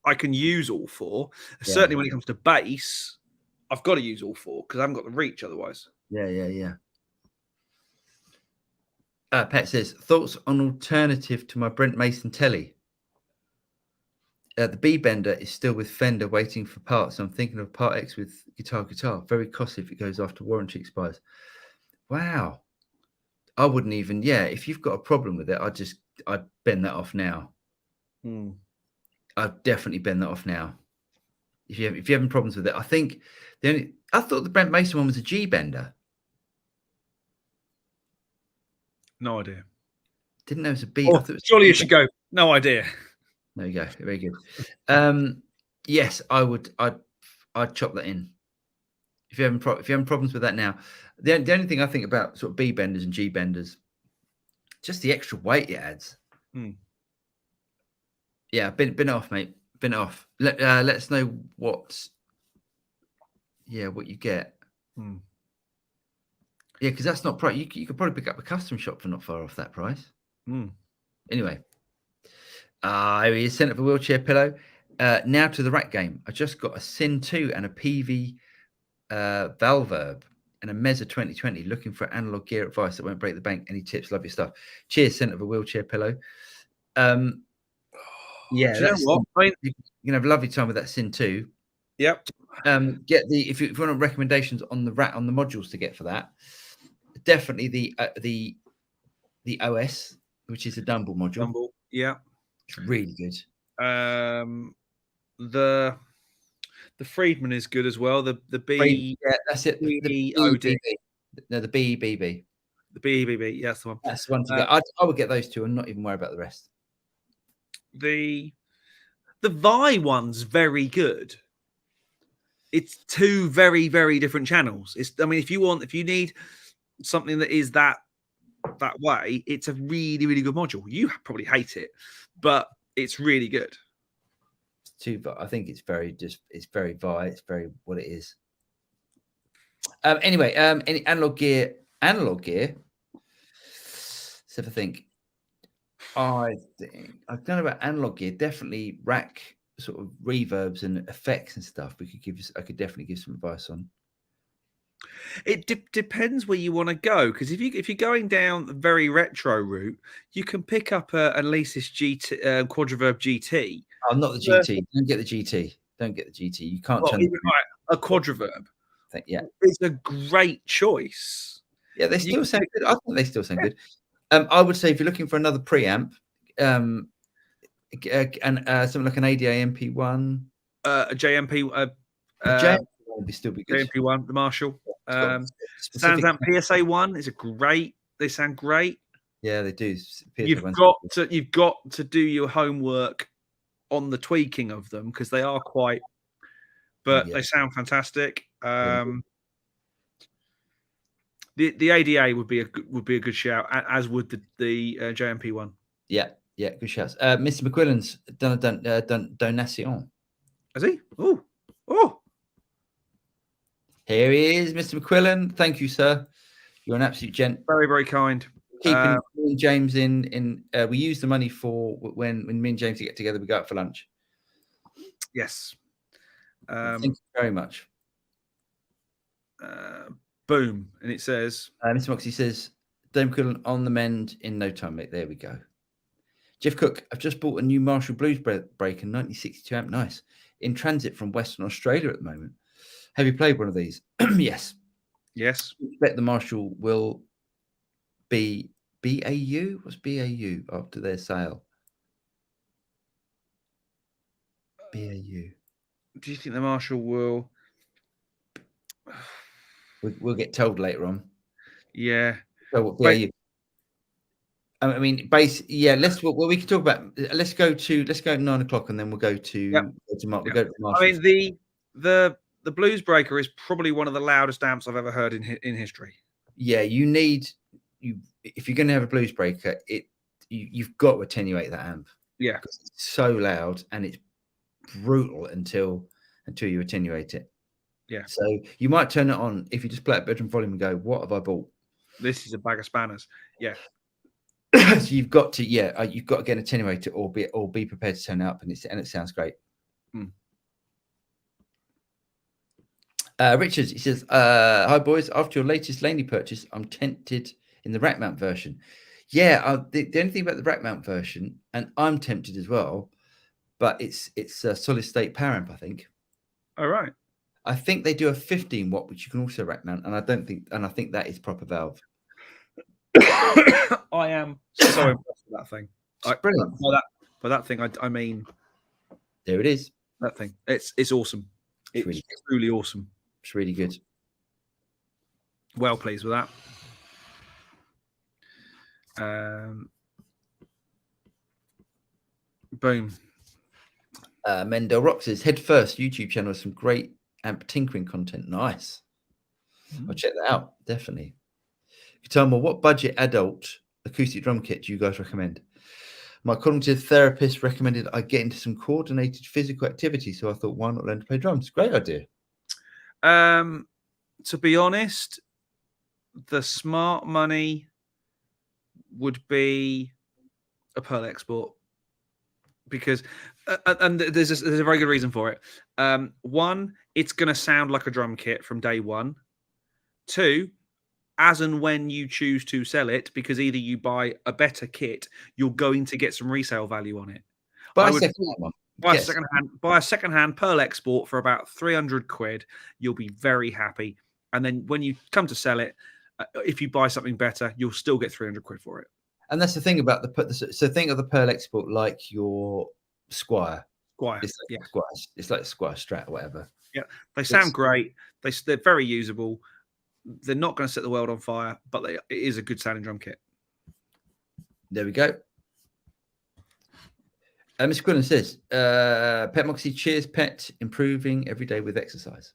I can use all 4. Yeah. Certainly, when it comes to bass, I've got to use all 4 because I haven't got the reach otherwise. Yeah. Pet says, thoughts on alternative to my Brent Mason telly. The B bender is still with Fender waiting for parts. I'm thinking of Part X with guitar. Very costly if it goes after warranty expires. Wow. I wouldn't even, if you've got a problem with it, I'd bend that off now. I'd definitely bend that off now. If you're having problems with it, I think I thought the Brent Mason one was a G bender. No idea. Didn't know it was a B. Surely you should go. No idea. There you go. Very good. Yes, I would. I'd chop that in. If you're having problems with that now, the only thing I think about sort of B benders and G benders, just the extra weight it adds. Yeah, bin off, mate. Bin off. Let us know what you get. Yeah, because that's not price. You could probably pick up a custom shop for not far off that price. Anyway, here he is, sent up a wheelchair pillow. Now to the rack game. I just got a Sin 2 and a PV Valverb and a Mezza 2020. Looking for analog gear advice that won't break the bank. Any tips? Love your stuff. Cheers, sent up a wheelchair pillow. Yeah, do you know what? I mean, you can have a lovely time with that Sin 2. Yep. Get if you want recommendations on the modules to get for that, definitely the OS, which is a Dumble module. Yeah, it's really good. The Friedman is good as well. The B, that's it. The BEBB. No, the BEBB. The BEBB, yeah, that's the one. That's the one to get. I would get those 2 and not even worry about the rest. The Vi one's very good. It's 2 very, very different channels. I mean, if you need something that is that way, it's a really, really good module. You probably hate it, but it's really good. But I think it's very Vi. It's very what it is. Anyway, any analog gear. Let's have a think. I don't know about analog gear. Definitely rack sort of reverbs and effects and stuff. I could definitely give some advice on. It depends where you want to go, because if you're going down the very retro route, you can pick up a Alesis GT Quadriverb GT. Oh, not the GT. Don't get the GT. You can't turn a Quadriverb. Yeah, it's a great choice. Yeah, they still sound good. I think they still sound good. I would say if you're looking for another preamp, and something like an ADA MP1, a JMP, would still be good. JMP1, the Marshall. SansAmp PSA1 is they sound great. Yeah, they do. You've got to do your homework on the tweaking of them, because they are quite, but they sound fantastic. The ADA would be a good shout, as would the JMP one. Yeah, good shouts. Mr. McQuillan's done a donation. Has he? Oh. Here he is, Mr. McQuillan. Thank you, sir. You're an absolute gent. Very, very kind. Keeping me and James in. We use the money for when me and James get together. We go out for lunch. Yes. Thank you very much. Boom, and it says, Mr. Moxie says, Dame McQuillan on the mend in no time, mate. There we go. Jeff Cook, I've just bought a new Marshall Blues breaker, 1962 amp. Nice. In transit from Western Australia at the moment. Have you played one of these? Yes. I expect the Marshall will be BAU. What's BAU after their sale? BAU. Do you think the Marshall will? We'll get told later on. Yeah. So yeah, I mean, yeah. We can talk about. Let's go at 9 o'clock, and then we'll go to Mark. We'll go to Marshall. I mean, the Blues Breaker is probably one of the loudest amps I've ever heard in history. Yeah, if you're going to have a Blues Breaker, you've got to attenuate that amp. Yeah, because it's so loud and it's brutal until you attenuate it. Yeah. So you might turn it on if you just play at bedroom volume and go, "What have I bought? This is a bag of spanners." Yeah. So you've got to get an attenuator or be prepared to turn it up, and it sounds great. Richards, he says, "Hi boys, after your latest Laney purchase, I'm tempted in the rack mount version." Yeah, the only thing about the rack mount version, and I'm tempted as well, but it's a solid state power amp, I think. All right. I think they do a 15 watt, which you can also rack mount, and I think that is proper valve. I am so impressed with that thing. Brilliant. By that thing, I mean, there it is. That thing. It's awesome. It's really truly awesome. It's really good. Well pleased with that. Boom. Mendel Rock says, "Head first YouTube channel with some great amp tinkering content." Nice. I'll check that out. Definitely. Guitar, what budget adult acoustic drum kit do you guys recommend? My cognitive therapist recommended I get into some coordinated physical activity, so I thought, why not learn to play drums? Great idea. To be honest, the smart money would be a Pearl Export, because and there's a very good reason for it. One, it's going to sound like a drum kit from day one. Two, as and when you choose to sell it, because either you buy a better kit, you're going to get some resale value on it. Buy a second-hand Pearl Export for about 300 quid. You'll be very happy. And then when you come to sell it, if you buy something better, you'll still get 300 quid for it. And that's the thing about so think of the Pearl Export like your Squire. It's like Squire Strat or whatever. Yeah, they sound great. They're very usable. They're not going to set the world on fire, but it is a good sounding drum kit. There we go. Mr. Quillen says, "Pet Moxie, cheers, pet, improving every day with exercise."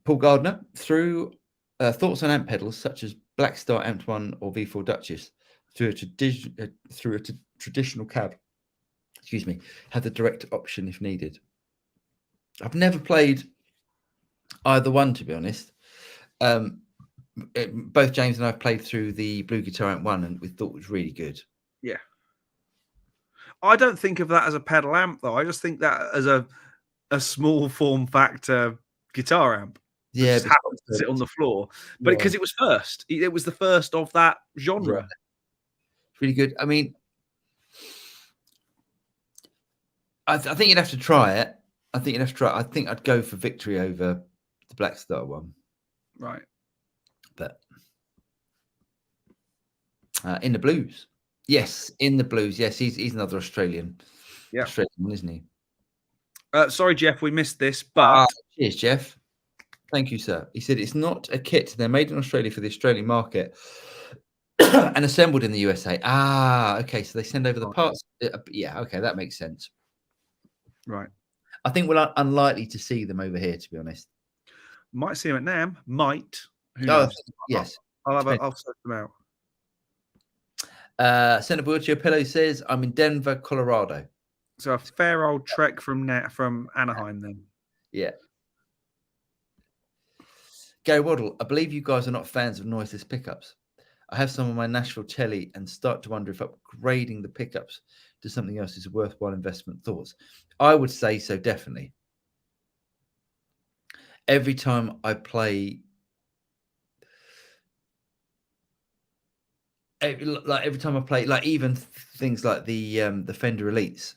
Paul Gardner, through thoughts on amp pedals such as Black Star Amp 1 or V4 Duchess through a traditional cab. Excuse me, have the direct option if needed. I've never played either one, to be honest. Both James and I have played through the Blue Guitar Amp 1, and we thought it was really good. Yeah. I don't think of that as a pedal amp, though. I just think that as a small form factor guitar amp. Yeah, just happens to sit on the floor, but because it was first, it was the first of that genre. Right. It's really good. I mean, I think you'd have to try it. I think I'd go for Victory over the Black Star one. Right. But in the blues. Yes, in the blues. Yes, he's another Australian. Yeah. Australian one, isn't he? Sorry, Jeff, we missed this, but cheers, Jeff. Thank you, sir. He said it's not a kit. They're made in Australia for the Australian market and assembled in the USA. Okay. So they send over the parts. Yeah, okay, that makes sense. Right. I think we're unlikely to see them over here, to be honest. Might see them at NAMM. Might. Who knows? Yes. I'll search them out. Senator Burchio Pillow says, "I'm in Denver, Colorado." So a fair old trek from Anaheim then. Yeah. Gary Waddle, "I believe you guys are not fans of noiseless pickups. I have some on my Nashville telly and start to wonder if upgrading the pickups to something else is a worthwhile investment. Thoughts?" I would say so, definitely. Every time I play, like even things like the Fender Elites,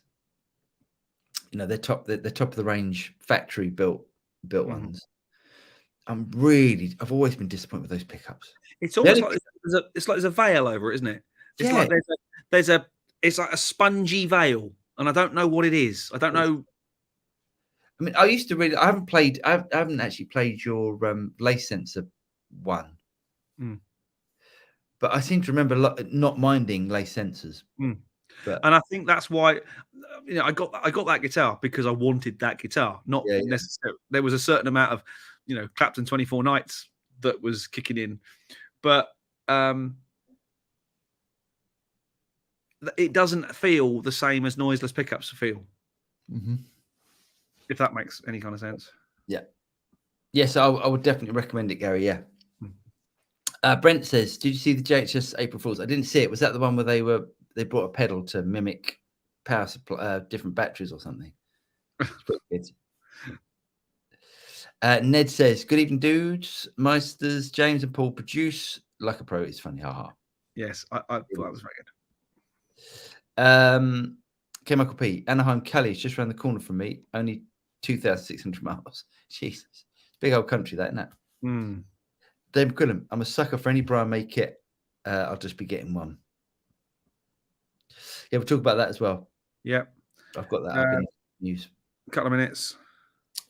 you know, they're top of the range factory built ones. I've always been disappointed with those pickups. It's almost like there's a veil over it, isn't it? It's like it's like a spongy veil, and I don't know what it is. I don't know. I mean, I haven't actually played your lace sensor one, but I seem to remember not minding lace sensors. But and I think that's why, I got that guitar because I wanted that guitar, not necessarily. There was a certain amount of, Clapton 24 Nights that was kicking in, but it doesn't feel the same as noiseless pickups feel. If that makes any kind of sense. Yeah. Yes, I would definitely recommend it, Gary. Yeah. Brent says, "Did you see the JHS April Fools?" I didn't see it. Was that the one where they brought a pedal to mimic power supply, different batteries or something? It's pretty good. Ned says, "Good evening, dudes. Meisters, James and Paul produce like a pro. It's funny, haha." Yes, I thought that was very good. K. Michael P. Anaheim, Cali is just around the corner from me. Only 2,600 miles. Jesus, it's a big old country, that, isn't it? Dave McQuillan, I'm a sucker for any Brian May kit. I'll just be getting one. Yeah, we'll talk about that as well. Yeah, I've got that up in news. A couple of minutes.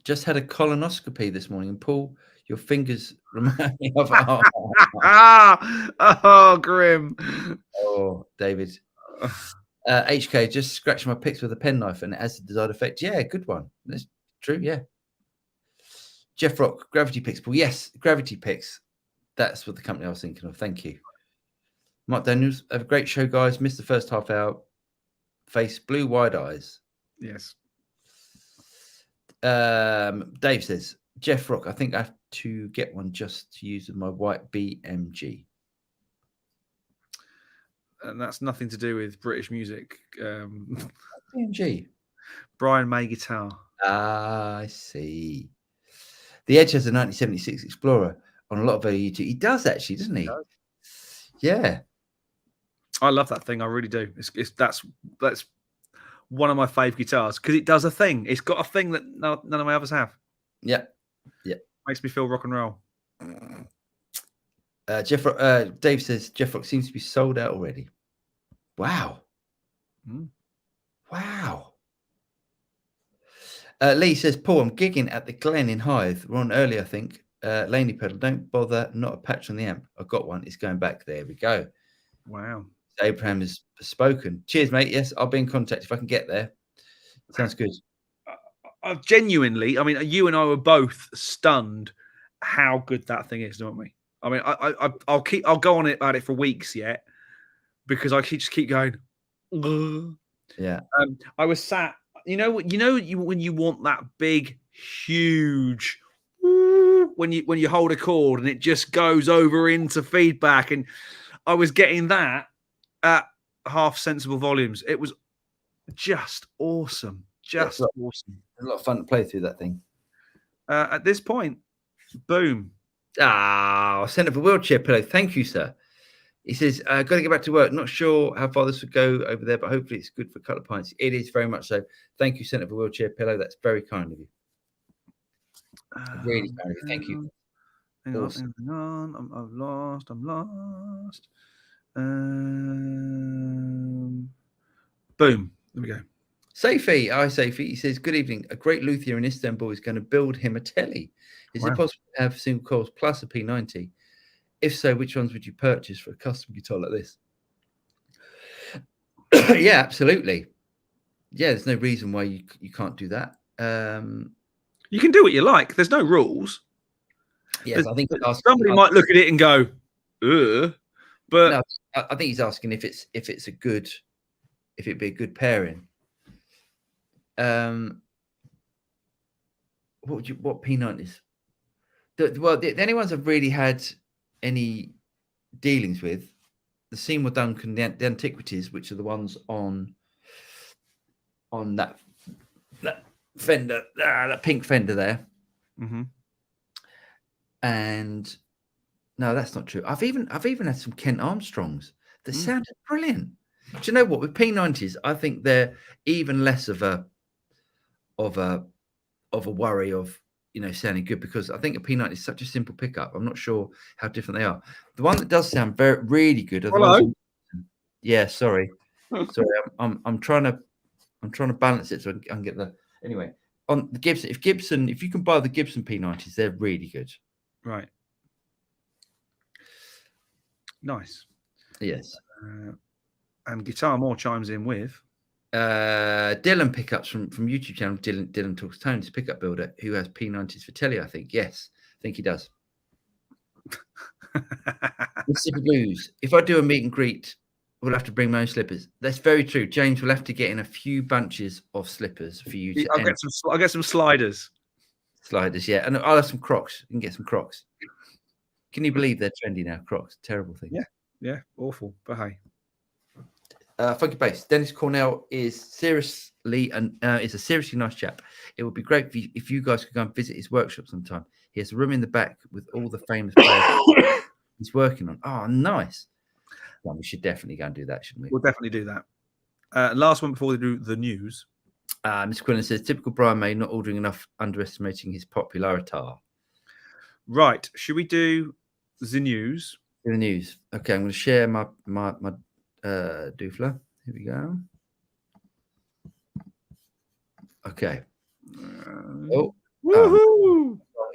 Just had a colonoscopy this morning, and Paul, your fingers remind me of grim. Oh, David. HK, just scratching my pics with a penknife, and it has the desired effect. Yeah, good one. That's true. Yeah. Jeff Rock, Gravity Picks. Paul, yes, Gravity Picks. That's what the company I was thinking of. Thank you. Mark Daniels, have a great show, guys. Missed the first half hour. Face blue, wide eyes. Yes. Dave says, Jeff Rock, I think I have to get one just to use with my white BMG. And that's nothing to do with British music. BMG. Brian May guitar. Ah, I see. The Edge has a 1976 Explorer on a lot of their YouTube. He does actually, doesn't he? Yeah. I love that thing. I really do. That's one of my fave guitars because it does a thing. It's got a thing that none of my others have. Yeah. Yeah. Makes me feel rock and roll. Dave says Jeff Rock seems to be sold out already. Wow. Wow. Lee says, Paul, I'm gigging at the Glen in Hythe. We're on early, I think. Laney pedal, don't bother, not a patch on the amp. I've got one. It's going back. There we go. Wow. Abraham has spoken. Cheers, mate. Yes, I'll be in contact if I can get there. Sounds good. Genuinely, I mean, you and I were both stunned how good that thing is, don't we? I mean, I'll go on about it for weeks yet because I just keep going. Ugh. Yeah. I was sat. When you want that big, huge, when you hold a chord and it just goes over into feedback, and I was getting that at half sensible volumes. It was just awesome, awesome. A lot of fun to play through that thing. At this point, boom. I sent up a wheelchair pillow. Thank you, sir. He says, got to get back to work. Not sure how far this would go over there, but hopefully it's good for a couple of pints. It is very much so. Thank you, sent up a wheelchair pillow. That's very kind of you. Really kind of you. Thank you. Hang on. I'm lost. Boom. There we go. Safi, Safi. He says, good evening. A great luthier in Istanbul is going to build him a telly. Is it possible to have single coils plus a P90? If so, which ones would you purchase for a custom guitar like this? Yeah, absolutely. Yeah, there's no reason why you can't do that. You can do what you like. There's no rules. Yes, I think somebody might look at it and go, ugh. But no, I think he's asking if it'd be a good pairing. What P90s? The only ones I've really had any dealings with, the Seymour Duncan, the Antiquities, which are the ones on that Fender, that pink Fender there. And no, that's not true. I've even had some Kent Armstrongs that sounded brilliant. Do you know what? With P90s, I think they're even less of a worry of sounding good, because I think a P90 is such a simple pickup. I'm not sure how different they are. The one that does sound really good. Yeah, sorry. I'm trying to balance it so I can get the anyway. on the Gibson, if you can buy the Gibson P90s, they're really good. Right. Nice. Yes. And Guitar More chimes in with Dylan pickups from YouTube channel. Dylan Talks Tones, pickup builder, who has P90s for telly, I think. Yes, I think he does. Mississippi Blues. If I do a meet and greet, we'll have to bring my own slippers. That's very true. James will have to get in a few bunches of slippers for you to. I'll get some sliders. Sliders, yeah, and I'll have some Crocs. You can get some Crocs. Can you believe they're trendy now? Crocs, terrible thing. Yeah, awful. But hey. Funky Bass. Dennis Cornell is seriously is a seriously nice chap. It would be great if you guys could go and visit his workshop sometime. He has a room in the back with all the famous players he's working on. Oh, nice. Well, we should definitely go and do that, shouldn't we? We'll definitely do that. Last one before we do the news. Mr. Quillen says, typical Brian May, not ordering enough, underestimating his popularity. Right. Should we do the news? The news. Okay, I'm going to share my doofler. Here we go. Okay.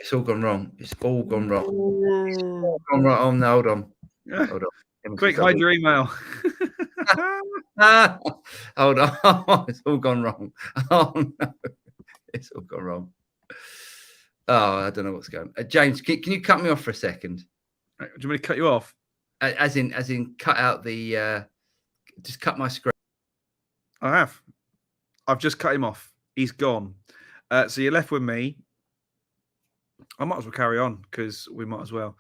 It's all gone wrong. It's all gone wrong. It's all gone wrong. Oh, no, hold on. Quick, hide your email. Hold on. It's all gone wrong. Oh, no. It's all gone wrong. Oh, I don't know what's going on. James, can you cut me off for a second? Do you want me to cut you off? As in cut out the just cut my screen. I have. I've just cut him off. He's gone. So you're left with me. I might as well carry on because we might as well.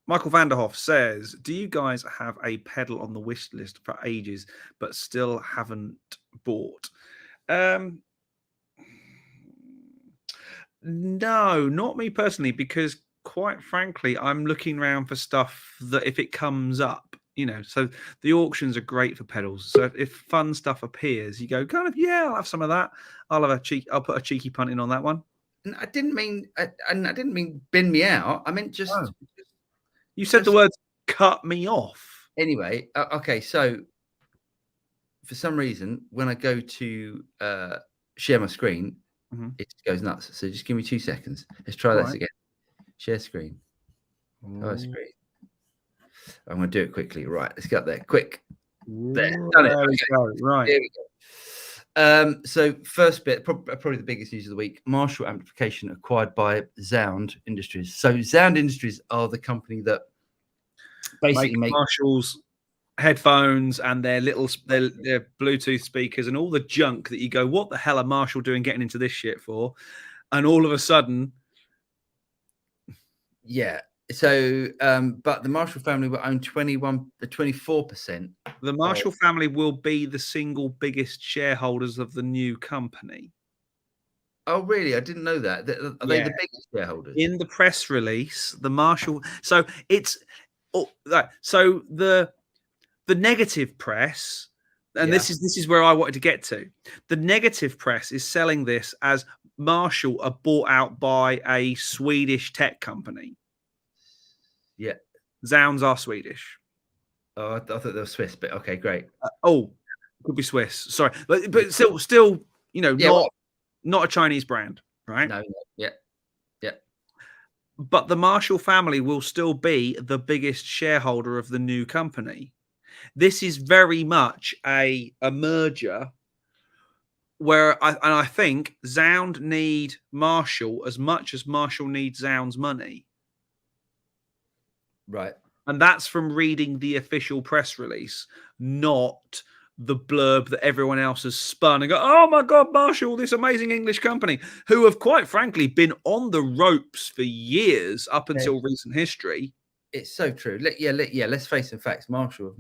Michael Vanderhoff says, do you guys have a pedal on the wish list for ages but still haven't bought? No, not me personally, because quite frankly, I'm looking around for stuff that if it comes up, so the auctions are great for pedals. So if fun stuff appears, you go kind of, yeah, I'll have some of that. I'll put a cheeky punt in on that one. And I didn't mean bin me out. I meant just. Oh. You said the words cut me off. Anyway, okay. So for some reason, when I go to share my screen, it goes nuts. So just give me 2 seconds. Let's try this again. Share screen. Oh, screen. I'm going to do it quickly. Right. Let's get there. Quick. There. Done it. Okay. Right. Here we go. So first bit, probably the biggest news of the week, Marshall amplification acquired by Sound Industries. So Sound Industries are the company that basically make Marshall's headphones and their Bluetooth speakers and all the junk that you go, what the hell are Marshall doing getting into this shit for? And all of a sudden. Yeah. So, but the Marshall family will own 24%. The Marshall family will be the single biggest shareholders of the new company. Oh, really? I didn't know that. Are they the biggest shareholders? In the press release, the Marshall. So it's so the negative press, and this is where I wanted to get to. The negative press is selling this as Marshall are bought out by a Swedish tech company. Yeah. Sounds are Swedish. Oh, I thought they were Swiss, but okay, great. Could be Swiss. Sorry. But still, not a Chinese brand, right? No. Yeah. But the Marshall family will still be the biggest shareholder of the new company. This is very much a merger where I think Sound need Marshall as much as Marshall needs Sound's money. Right. And that's from reading the official press release, not the blurb that everyone else has spun and go, oh my God, Marshall, this amazing English company, who have quite frankly been on the ropes for years up until recent history. It's so true. Let's face the facts. Marshall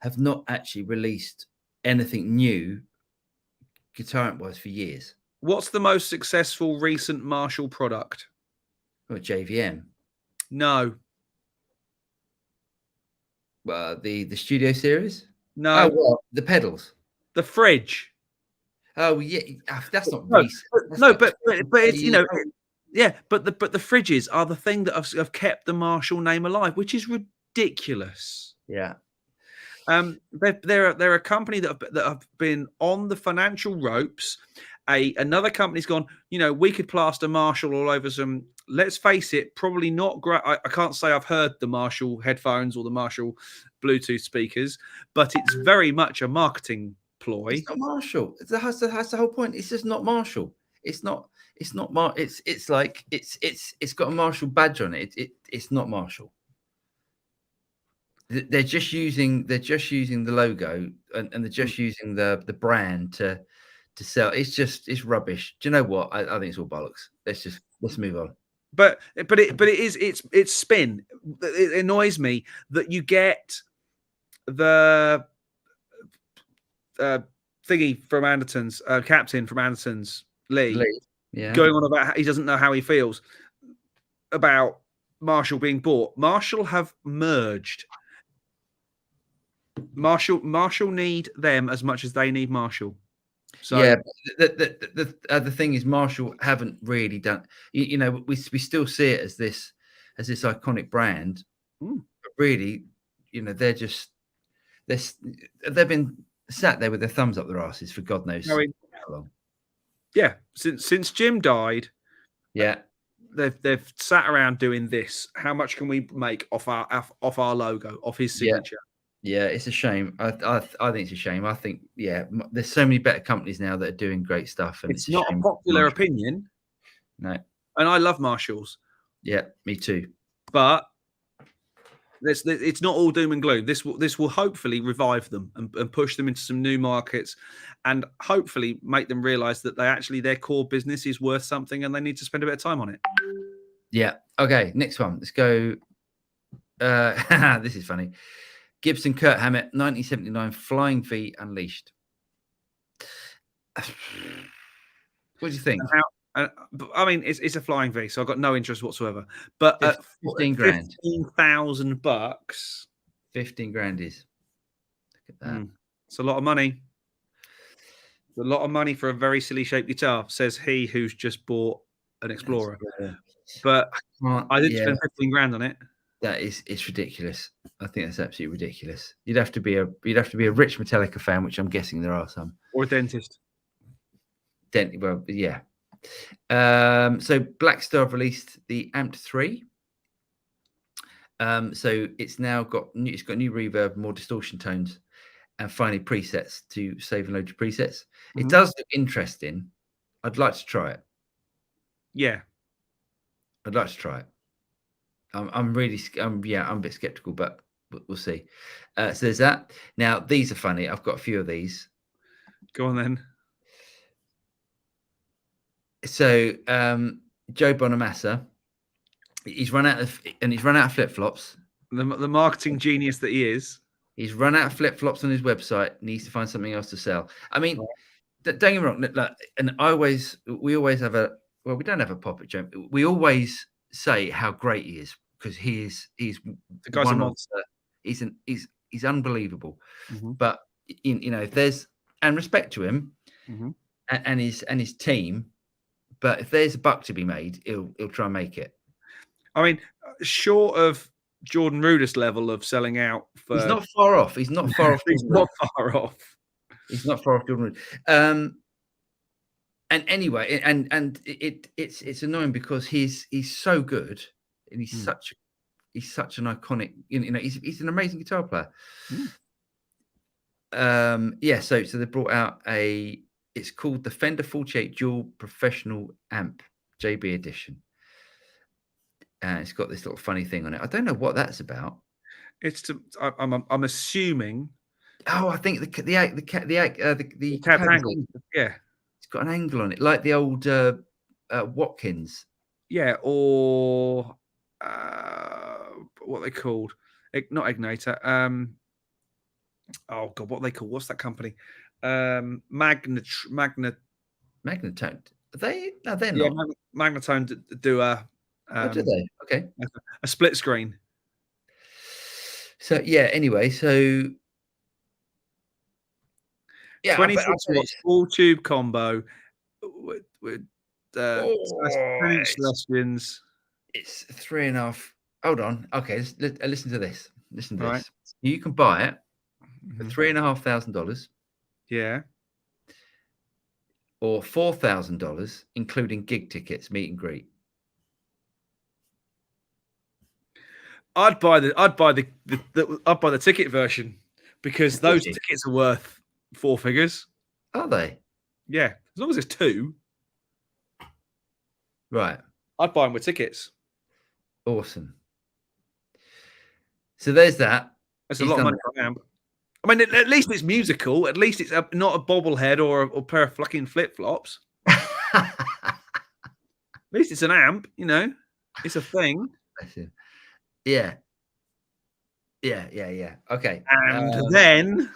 have not actually released anything new guitar-wise for years. What's the most successful recent Marshall product? JVM. No. The Studio Series? No. Oh, well, the pedals. The fridge. Oh, yeah. That's not recent. But it's, but the fridges are the thing that have kept the Marshall name alive, which is ridiculous. Yeah. They're a company that have been on the financial ropes. Another company's gone, we could plaster Marshall all over some, let's face it, probably not great. I can't say I've heard the Marshall headphones or the Marshall Bluetooth speakers, but it's very much a marketing ploy. It's not Marshall. That's the whole point. It's just not Marshall. It's not it's got a Marshall badge on it. It's not Marshall. They're just using the logo and they're just using the brand to sell. It's rubbish. Do you know what? I think it's all bollocks. Let's move on. But it's spin. It annoys me that you get the thingy from Anderton's, captain from Anderton's, Lee, yeah, going on about how he doesn't know how he feels about Marshall being bought. Marshall have merged. Marshall need them as much as they need Marshall. So yeah, the thing is, Marshall haven't really done. We still see it as this iconic brand, but really, they've been sat there with their thumbs up their asses for God knows how long. Yeah, since Jim died, yeah, they've sat around doing this. How much can we make off our logo, off his signature? Yeah, it's a shame. I think it's a shame. I think there's so many better companies now that are doing great stuff, and it's not a popular opinion. No, and I love Marshalls. Yeah, me too. But it's not all doom and gloom. This will hopefully revive them and push them into some new markets, and hopefully make them realize that their core business is worth something, and they need to spend a bit of time on it. Yeah. Okay. Next one. Let's go. This is funny. Gibson Kurt Hammett, 1979 Flying V Unleashed. What do you think? I mean, it's a Flying V, so I've got no interest whatsoever. But 15 grand, $15,000. 15 grand is. Look at that. It's a lot of money. It's a lot of money for a very silly shaped guitar, says he who's just bought an Explorer. But I didn't spend 15 grand on it. It's ridiculous. I think that's absolutely ridiculous. You'd have to be a rich Metallica fan, which I'm guessing there are some, or a dentist. Well, yeah. So Black Star have released the Amped 3. So it's got new reverb, more distortion tones, and finally presets to save and load your presets. It does look interesting. I'd like to try it. Yeah, I'd like to try it. I'm a bit skeptical, but we'll see. So there's that. Now these are funny. I've got a few of these. Go on then. So Joe Bonamassa, he's run out of flip flops. The marketing genius that he is. He's run out of flip flops on his website. Needs to find something else to sell. I mean, don't get me wrong. And we always have we don't have a pop-up joke. We always say how great he is because he's the guy's a monster. He's unbelievable. But if there's, and respect to him and his team, but if there's a buck to be made, he'll try and make it. I mean, short of Jordan Rudess level of selling out, he's not far off. He's not far off. He's not far off. He's not far off Jordan Rudess. And anyway, and it's annoying because he's so good and he's such an iconic. He's an amazing guitar player. So they brought out it's called the Fender 48 Dual Professional Amp JB Edition, and it's got this little funny thing on it. I don't know what that's about. I'm assuming. Oh, I think the cab angle. Yeah. Got an angle on it, like the old Watkins. Yeah, or what they called? Not Igniter. Oh God, what they call? What's that company? Magnatone. Are they? No, they're not. Yeah, Magnatone do a. Do they? Okay. A split screen. So anyway, so. Yeah, 26 watts full tube combo with 10-inch Celestians. It's 3.5. Hold on. Okay, listen to this. Listen to this. Right. You can buy it for $3,500 Yeah. or $4,000, including gig tickets, meet and greet? I'd buy the ticket version because those tickets are worth 4 figures. Are they? Yeah, as long as it's 2. Right. I'd buy them with tickets. Awesome. So there's that. That's a lot of money for an amp. I mean, at least it's musical. At least it's not a bobblehead or a pair of fucking flip flops. At least it's an amp. You know, it's a thing. Yeah. Yeah. Okay. And then.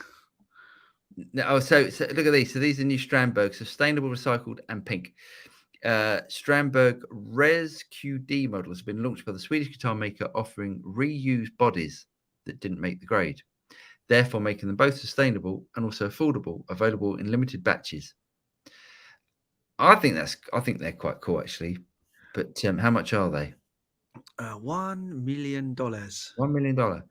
No, so look at these. So these are new Strandberg, sustainable, recycled, and pink. Strandberg Res QD model has been launched by the Swedish guitar maker, offering reused bodies that didn't make the grade, therefore making them both sustainable and also affordable, available in limited batches. I think they're quite cool actually. But how much are they? $1 million. $1 million.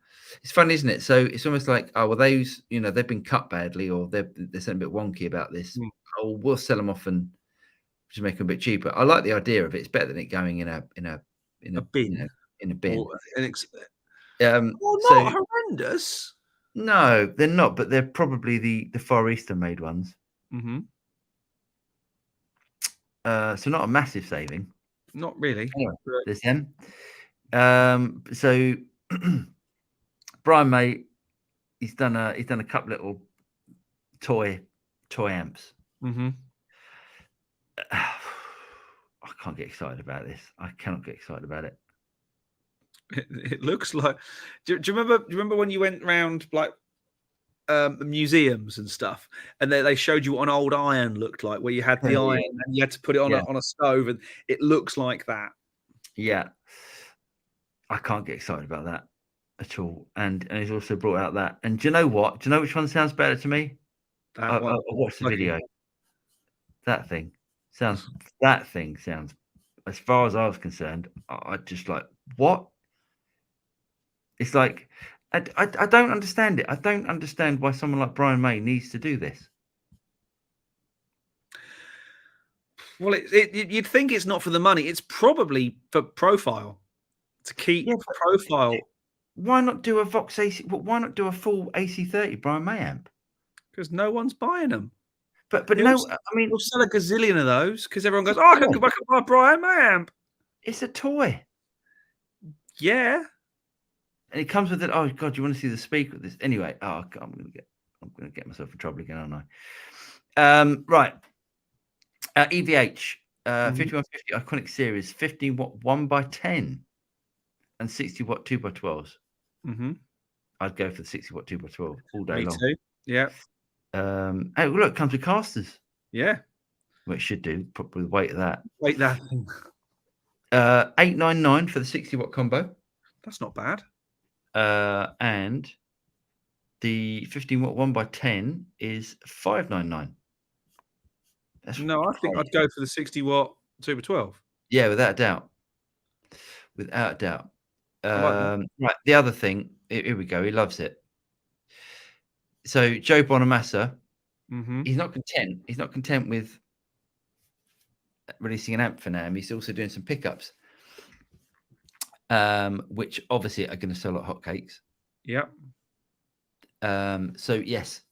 It's fun, isn't it? So it's almost like, oh well, those, you know, they've been cut badly, or they're a bit wonky about this. Oh, we'll sell them off and just make them a bit cheaper. I like the idea of it. It's better than it going in a bin. In a bin. Not horrendous. No, they're not, but they're probably the Far Eastern made ones. Mm-hmm. So not a massive saving. Not really. Anyway, there's them. So Brian May, he's done a couple little toy amps. Mm-hmm. I can't get excited about this. I cannot get excited about it. It looks like. Do you remember when you went around like museums and stuff, and they showed you what an old iron looked like, where you had the iron and you had to put it on a stove, and it looks like that. Yeah, I can't get excited about that at all. And he's also brought out that. And do you know what? Do you know which one sounds better to me? I watched the video. That thing sounds. As far as I was concerned, I just like, what? It's like, I don't understand it. I don't understand why someone like Brian May needs to do this. Well, you'd think it's not for the money. It's probably for profile, to keep profile. Why not do a Vox AC? Why not do a full AC30 Brian May amp? Because no one's buying them. But no, I mean, we'll sell a gazillion of those because everyone goes, "Oh, I can buy a Brian May amp." It's a toy. Yeah. And it comes with it. Oh God, you want to see the speaker of this? Anyway, I'm gonna get myself in trouble again, aren't I? Right. EVH 5150 Iconic Series, 15-watt 1x10 and 60-watt 2x12s. Mm-hmm. I'd go for the 60-watt 2x12 all day long. Me too. Yeah. Oh look, it comes with casters. Yeah. Well, it should do. Probably the weight of that. Weight that. $899 for the 60-watt combo. That's not bad. And the 15-watt 1x10 is $599. I think I'd go for the 60-watt 2x12. Yeah, without a doubt. Right, the other thing. Here we go. He loves it. So Joe Bonamassa, he's not content. He's not content with releasing an amp for NAMM. He's also doing some pickups, which obviously are going to sell like hotcakes. Yeah. So yes,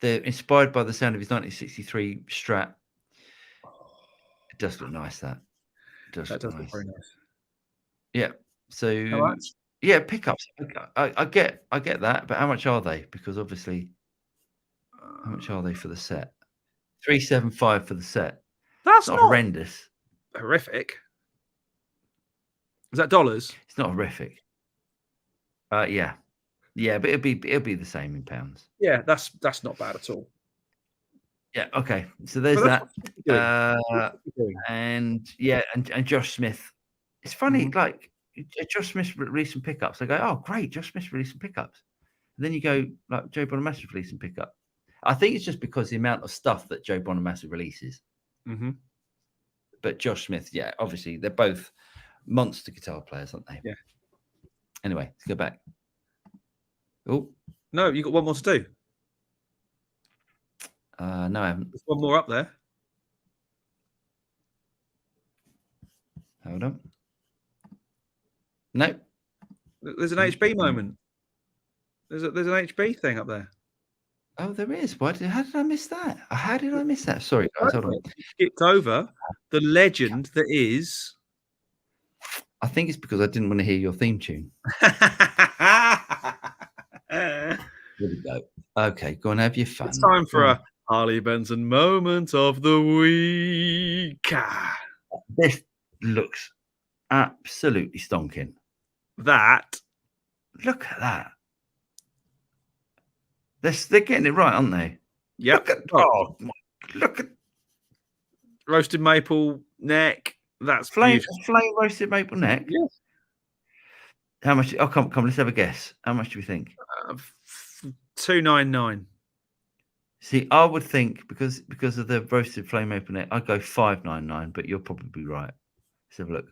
they're inspired by the sound of his 1963 Strat. It does look nice. That does look very nice. Yeah. So how much? Yeah, pickups. I get that, but how much are they? Because obviously, how much are they for the set? $375 for the set. That's not horrendous. Horrific. Is that dollars? It's not horrific. Yeah, but it'll be the same in pounds. Yeah, that's not bad at all. Yeah. Okay. So there's that. And Josh Smith. It's funny, like Josh Smith released some pickups. I go, oh great, Josh Smith released some pickups. And then you go, like Joe Bonamassa released some pickup. I think it's just because the amount of stuff that Joe Bonamassa releases. Mm-hmm. But Josh Smith, yeah, obviously they're both monster guitar players, aren't they? Yeah. Anyway, let's go back. Oh no, you got one more to do. No, I haven't. There's one more up there. Hold on. No. There's an HB moment. There's an HB thing up there. Oh, there is. How did I miss that? How did I miss that? Sorry, guys. Hold on. You skipped over the legend that is. I think it's because I didn't want to hear your theme tune. Here we go. Okay, go and have your fun. It's time for a Harley Benson moment of the week. This looks absolutely stonking. That. Look at that. They're getting it right, aren't they? Yep. Look at roasted maple neck. That's flame roasted maple neck. Yes. How much? Oh, come. Let's have a guess. How much do we think? $2.99. See, I would think because of the roasted flame maple neck, I'd go $5.99. But you're probably right. Let's have a look.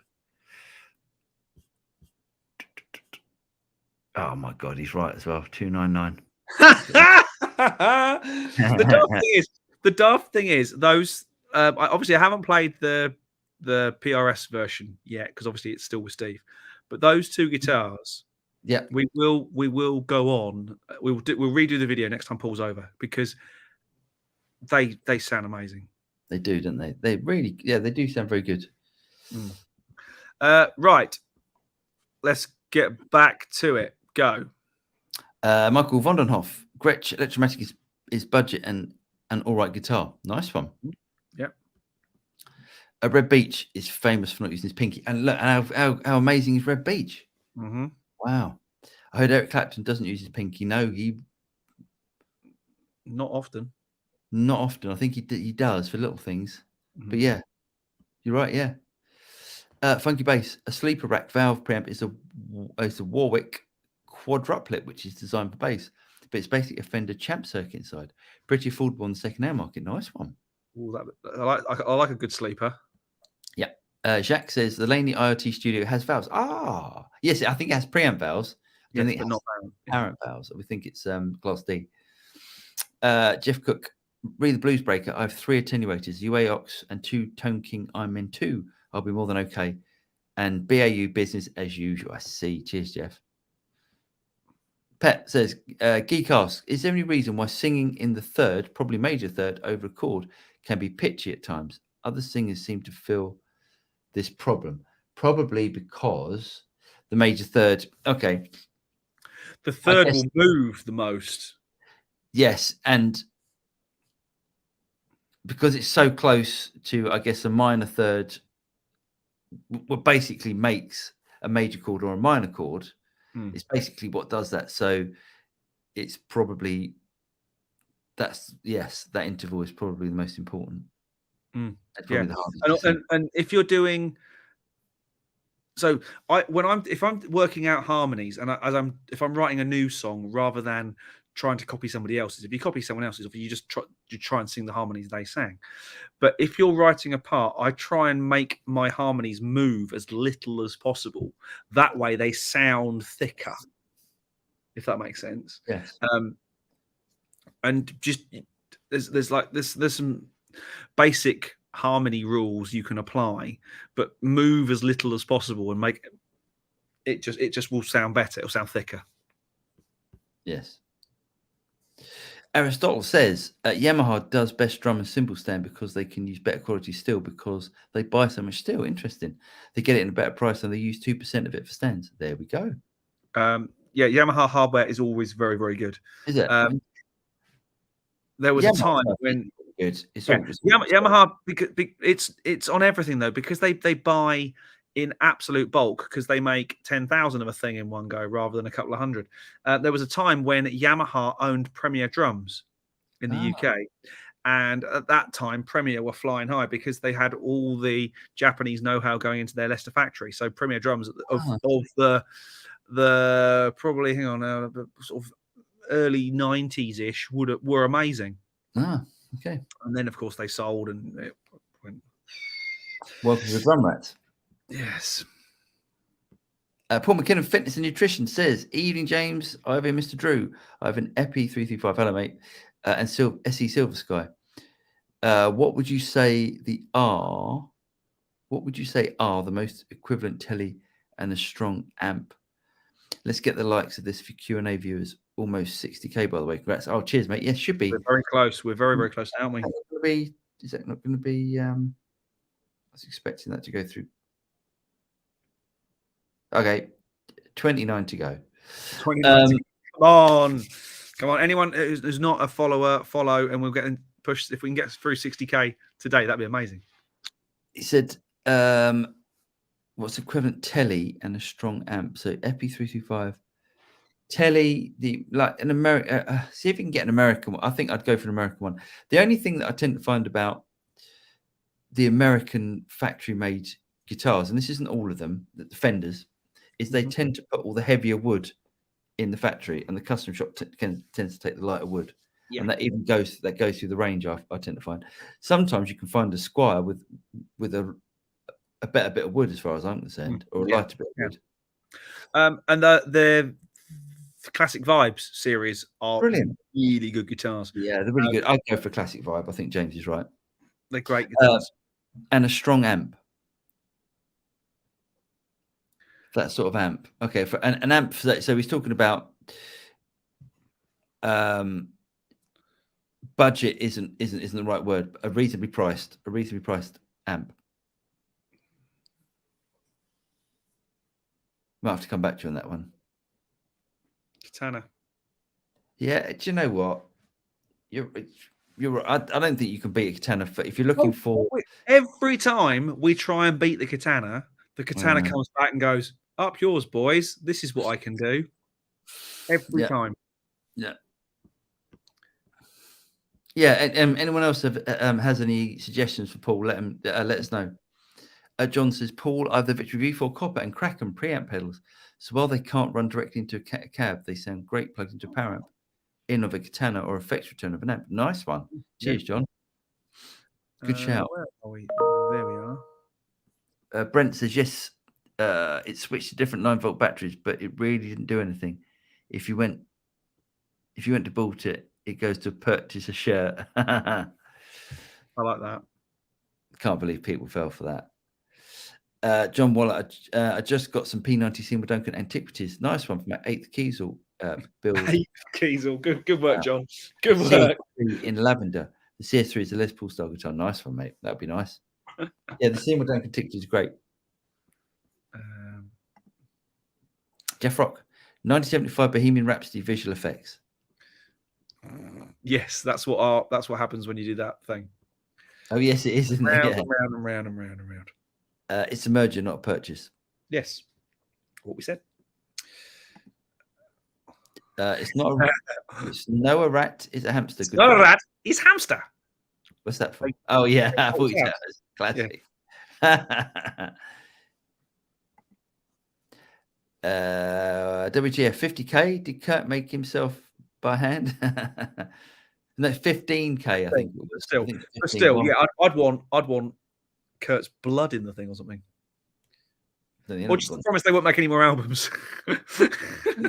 Oh my God, he's right as well. $2.99. The daft thing is those. Obviously, I haven't played the PRS version yet because obviously it's still with Steve. But those two guitars, yeah, we will go on. We'll redo the video next time Paul's over because they sound amazing. They do, don't they? They really, they do sound very good. Right, let's get back to it. Go. Michael Vondenhoff, Gretsch Electromatic is budget and an all right guitar. Nice one. Yep. Red Beach is famous for not using his pinky. And look, how amazing is Red Beach? Mm-hmm. Wow. I heard Eric Clapton doesn't use his pinky. No, not often. Not often. I think he does for little things. Mm-hmm. But yeah, you're right. Yeah. Funky Bass, a sleeper rack valve preamp is a Warwick quadruplet, which is designed for bass, but it's basically a Fender champ circuit inside. Pretty affordable on the second-hand market. Nice one. Ooh, I like a good sleeper. Yeah. Jacques says the Laney IoT Studio has valves. Yes, I think it has preamp valves. I don't think it has apparent valves. We think it's Class D. Jeff Cook, Breathe the Blues Breaker. I have 3 attenuators, UA Aux and 2 Tone King IMN 2. I'll be more than okay. And BAU business as usual. I see. Cheers, Jeff. Pet says, Geek asks, is there any reason why singing in the third, probably major third, over a chord can be pitchy at times? Other singers seem to feel this problem. Probably because the major third, okay. The third will move the most. Yes, and because it's so close to, I guess, a minor third, what basically makes a major chord or a minor chord, it's basically what does that. So it's probably that interval is probably the most important. That's probably the hardest. And if you're doing, so if I'm working out harmonies and if I'm writing a new song rather than trying to copy somebody else's, if you copy someone else's, you just try and sing the harmonies they sang. But if you're writing a part, I try and make my harmonies move as little as possible. That way they sound thicker, if that makes sense. Yes. And just there's some basic harmony rules you can apply, but move as little as possible and make it just will sound better. It'll sound thicker. Yes. Aristotle says Yamaha does best drum and cymbal stand because they can use better quality steel because they buy so much steel. Interesting. They get it in a better price and they use 2% of it for stands. There we go. Yeah, Yamaha hardware is always very, very good. Is it? There was a time when Yamaha, because it's on everything though, because they buy in absolute bulk because they make 10,000 of a thing in one go rather than a couple of hundred. There was a time when Yamaha owned Premier drums in the UK. And at that time, Premier were flying high because they had all the Japanese know-how going into their Leicester factory. So Premier drums of the probably, sort of early 90s-ish were amazing. Okay. And then, of course, they sold and it went. Welcome to the Drum Rats. Yes. Paul McKinnon, Fitness and Nutrition says, evening, James. I have Mr. Drew. I have an Epi 335. Hello, mate. and SE Silver Sky. What would you say are the most equivalent telly and a strong amp? Let's get the likes of this for Q&A viewers. Almost 60k, by the way. Congrats. Oh, cheers, mate. Yeah, should be. We're very close. We're very, very close, aren't we? Is that not going to be? I was expecting that to go through. Okay, 29 to go. 29 to go. Come on. Anyone who's not a follower, follow, and we'll get pushed. If we can get through 60k today, that'd be amazing. He said, what's equivalent telly and a strong amp? So Epi 325. Telly, an American. See if you can get an American one. I think I'd go for an American one. The only thing that I tend to find about the American factory-made guitars, and this isn't all of them, the Fenders, is they tend to put all the heavier wood in the factory, and the custom shop tends to take the lighter wood. Yeah. And that even goes through the range. I tend to find sometimes you can find a Squire with a better bit of wood, as far as I'm concerned, or a lighter bit of wood. And the Classic Vibes series are brilliant, really good guitars. Yeah, they're really good. I'd go for Classic Vibe. I think James is right. They're great guitars. And a strong amp. That sort of amp. Okay, for an amp for that. So he's talking about budget isn't the right word. A reasonably priced amp. Might have to come back to you on that one. Katana. Yeah, do you know what? You're. I don't think you can beat a Katana if you're looking for. Every time we try and beat the Katana comes back and goes, "Up yours, boys. This is what I can do." Every time. Yeah. Yeah. And anyone else has any suggestions for Paul? Let us know. John says, Paul, I have the Victory V4 copper and Kraken preamp pedals. So while they can't run directly into a cab, they sound great plugged into a power amp in of a Katana or effects return of an amp. Nice one. Cheers, John. Good shout. Where are we? There we are. Brent says, yes, it switched to different 9-volt batteries, but it really didn't do anything. If you went to boot it, it goes to purchase a shirt. I like that. Can't believe people fell for that. John Waller, I just got some P90 Seymour Duncan Antiquities. Nice one from my 8th Kiesel build. 8th Kiesel. Good work, John. Good work. In lavender. The CS3 is a Les Paul style guitar. Nice one, mate. That'd be nice. Yeah, the Seymour Duncan Antiquities is great. Jeff Rock, 1975 Bohemian Rhapsody visual effects. Yes, that's what happens when you do that thing. Oh yes, it is, isn't it? And round and round. It's a merger, not a purchase. Yes, what we said. It's not. It's no a rat. It's a hamster. It's not a rat. It's hamster. What's that for? Oh yeah, I thought you said classic. Yeah. WGF 50k. Did Kurt make himself by hand? No, 15k. I think it was. Still, yeah. I'd want Kurt's blood in the thing or something. Or just promise they won't make any more albums.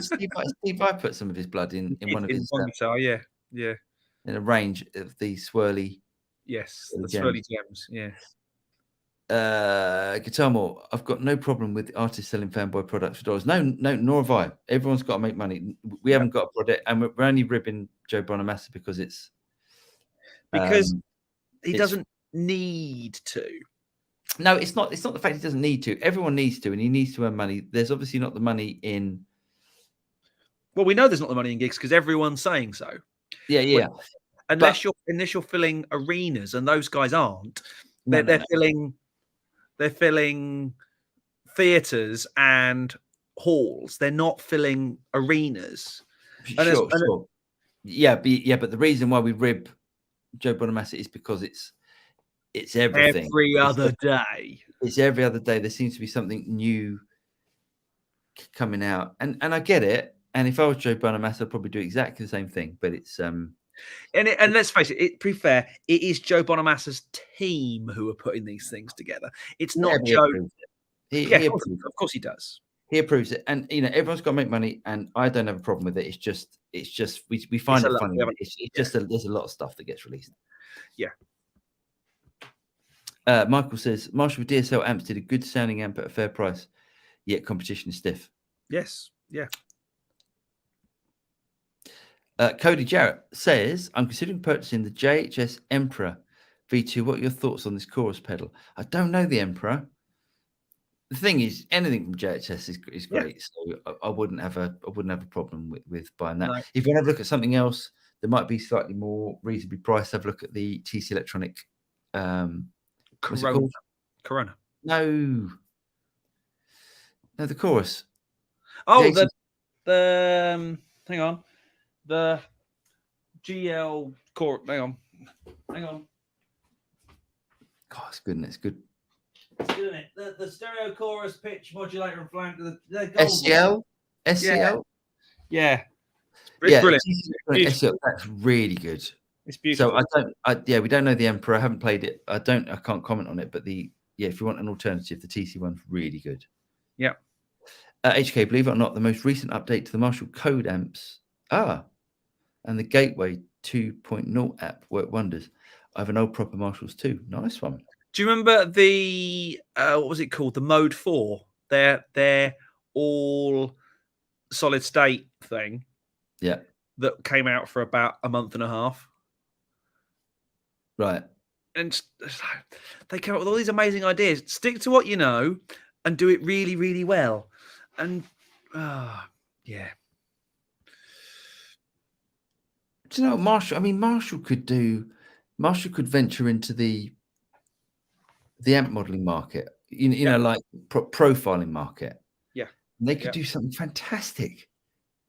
Steve Vai put some of his blood in one of his guitar, yeah. In a range of the swirly. Yes, the swirly gems, yeah. Guitar More, I've got no problem with artists selling fanboy products for dollars. No, nor have I. Everyone's got to make money. We haven't got a product, and we're only ribbing Joe Bonamassa because he doesn't need to. No, it's not the fact he doesn't need to. Everyone needs to, and he needs to earn money. There's obviously not the money in. Well, we know there's not the money in gigs because everyone's saying so. Yeah. Unless you're filling arenas, and those guys aren't. They're filling theaters and halls. They're not filling arenas. Sure. Yeah, but the reason why we rib Joe Bonamassa is because it's everything. Every other day. It's every other day. There seems to be something new coming out, and I get it. And if I was Joe Bonamassa, I'd probably do exactly the same thing. But it's and let's face it. To be fair, it is Joe Bonamassa's team who are putting these things together. It's not Joe. Of course he does. He approves it, and everyone's got to make money, and I don't have a problem with it. It's just we find it funny. It's just there's a lot of stuff that gets released. Yeah. Michael says Marshall DSL amps did a good sounding amp at a fair price, yet competition is stiff. Yes. Yeah. Cody Jarrett says, I'm considering purchasing the JHS Emperor V2. What are your thoughts on this chorus pedal? I don't know the Emperor. The thing is, anything from JHS is great, so I wouldn't have a problem with buying that. No. If you want to look at something else that might be slightly more reasonably priced, have a look at the TC Electronic. Corona. No, the chorus. Oh, the hang on, the GL core. Hang on. God, it's good, isn't it? It's good. It's good, isn't it? The stereo chorus, pitch modulator, and flank. The SCL. Yeah. It's brilliant. SCL, that's really good. It's beautiful. So we don't know the Emperor. I haven't played it. I can't comment on it. But if you want an alternative, the TC one's really good. Yeah. HK, believe it or not, the most recent update to the Marshall Code amps, and the Gateway 2.0 app work wonders. I have an old proper Marshalls too. Nice one. Do you remember the what was it called? The Mode 4. They're all solid state thing. Yeah. That came out for about a month and a half. Right. And they came up with all these amazing ideas. Stick to what you know and do it really, really well. And yeah. Do you know what Marshall? I mean, Marshall could venture into the amp modeling market. You know, like profiling market. Yeah. And they could do something fantastic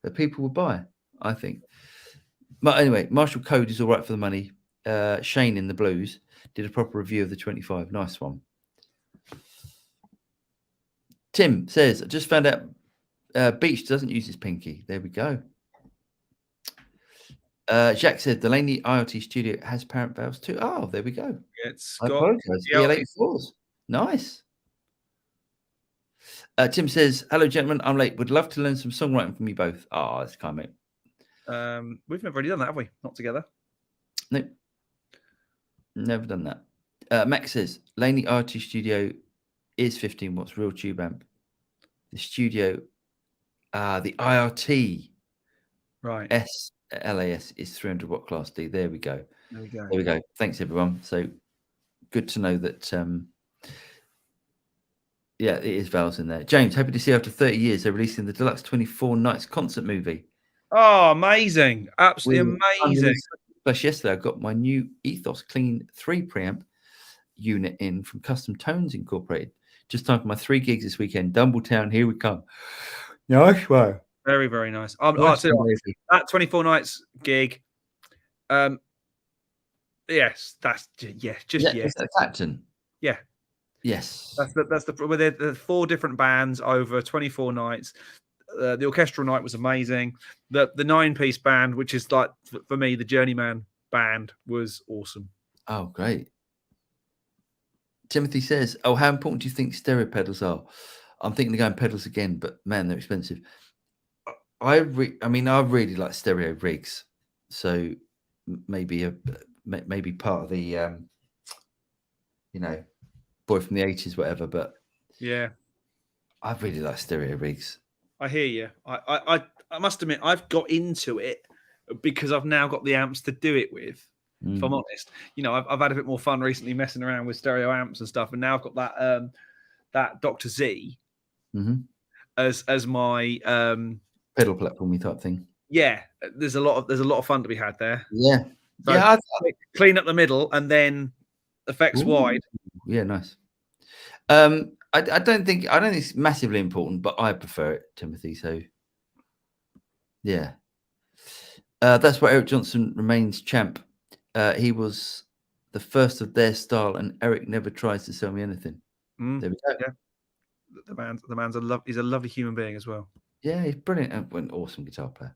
that people would buy, I think. But anyway, Marshall Code is all right for the money. Shane in the Blues did a proper review of the 25. Nice one. Tim says, I just found out Beach doesn't use his pinky. There we go. Jacques said the Laney IoT Studio has parent valves too. Oh, there we go. It's I got apologize. BL84s. Nice. Tim says, hello, gentlemen. I'm late. Would love to learn some songwriting from you both. Oh, that's kind, mate. We've never really done that, have we? Not together. Nope. Never done that. Max says, Laney IoT Studio is 15 watts real tube amp. The Studio, the IRT, right? LAS is 300 watt class D. There we go. There we go. Thanks, everyone. So good to know that. It is valves in there. James, happy to see after 30 years they're releasing the deluxe 24 Nights concert movie. Oh, amazing! Absolutely amazing. Plus, yesterday I got my new Ethos Clean 3 preamp unit in from Custom Tones Incorporated. Just time for my 3 gigs this weekend. Dumbletown, here we come. Nice one. Very, very nice. That 24 Nights gig. Yes, that's yes. Clapton. Yeah. Yes. That's the 4 different bands over 24 nights. The orchestral night was amazing. The 9-piece band, which is like for me the Journeyman band, was awesome. Oh, great. Timothy says, "Oh, how important do you think stereo pedals are?" I'm thinking of going pedals again, but man, they're expensive. I really like stereo rigs, so maybe part of the boy from the 80s, whatever. But yeah, I really like stereo rigs. I hear you. I must admit, I've got into it because I've now got the amps to do it with. If I'm honest, I've had a bit more fun recently messing around with stereo amps and stuff, and now I've got that Dr. Z as my pedal platformy type thing. Yeah, there's a lot of fun to be had there. Yeah, so clean up the middle and then effects wide. Yeah, nice. I don't think it's massively important, but I prefer it, Timothy. So yeah, that's why Eric Johnson remains champ. He was the first of their style, and Eric never tries to sell me anything. There we go. Yeah. The man's he's a lovely human being as well. Yeah, he's brilliant and an awesome guitar player.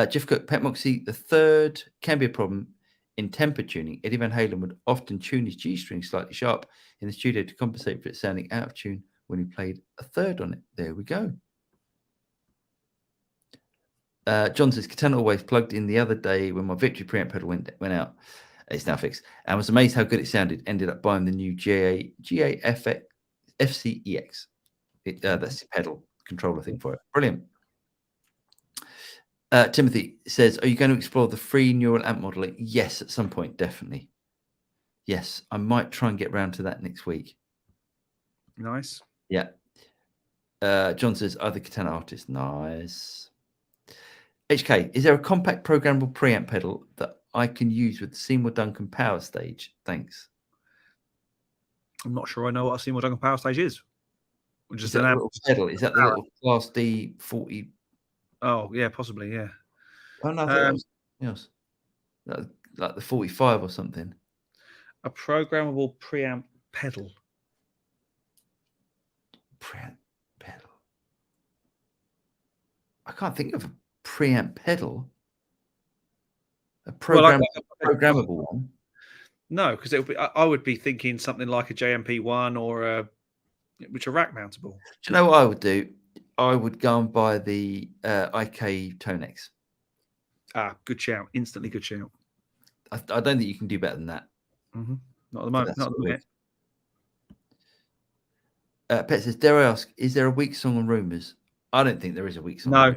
Jeff Cook, Pet Moxie, the third can be a problem in temper tuning. Eddie Van Halen would often tune his G string slightly sharp in the studio to compensate for it sounding out of tune when he played a third on it. There we go. John says, Katana always plugged in the other day when my Victory preamp pedal went out. It's now fixed. And was amazed how good it sounded. Ended up buying the new GAFX FCEX. That's the pedal controller thing for it. Brilliant. Timothy says, are you going to explore the free neural amp modeling? Yes, at some point, definitely. Yes, I might try and get round to that next week. Nice. Yeah. John says, other Katana artists. Nice. HK, is there a compact programmable preamp pedal that I can use with the Seymour Duncan power stage? Thanks. I'm not sure I know what a Seymour Duncan power stage is. Just an little pedal. Is that the little Class D 40? Oh, yeah, possibly, yeah. Oh, no, I thought that was something else. Like the 45 or something. A programmable preamp pedal. Preamp pedal. I can't think of a preamp pedal. A programmable one. No, because it would be. I would be thinking something like a JMP1 or which are rack mountable. Do you know what I would do? I would go and buy the IK Tonex. Ah, good shout! Instantly good shout. I don't think you can do better than that. Mm-hmm. Not at the moment. Not at the minute. Pet says, dare I ask, is there a weak song on Rumours? I don't think there is a weak song. No.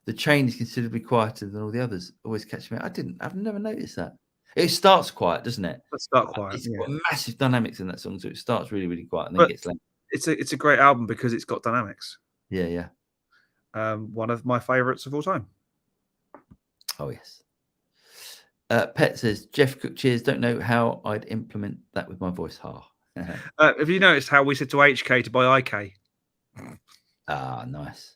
The chain is considerably quieter than all the others. Always catch me out. I've never noticed that. It starts quiet, doesn't it? It starts quiet. It's got massive dynamics in that song, so it starts really, really quiet and then gets loud. It's a great album because it's got dynamics. Yeah. One of my favourites of all time. Oh yes. Pet says, Jeff Cook, cheers. Don't know how I'd implement that with my voice. Have you noticed how we said to HK to buy IK? Ah, nice.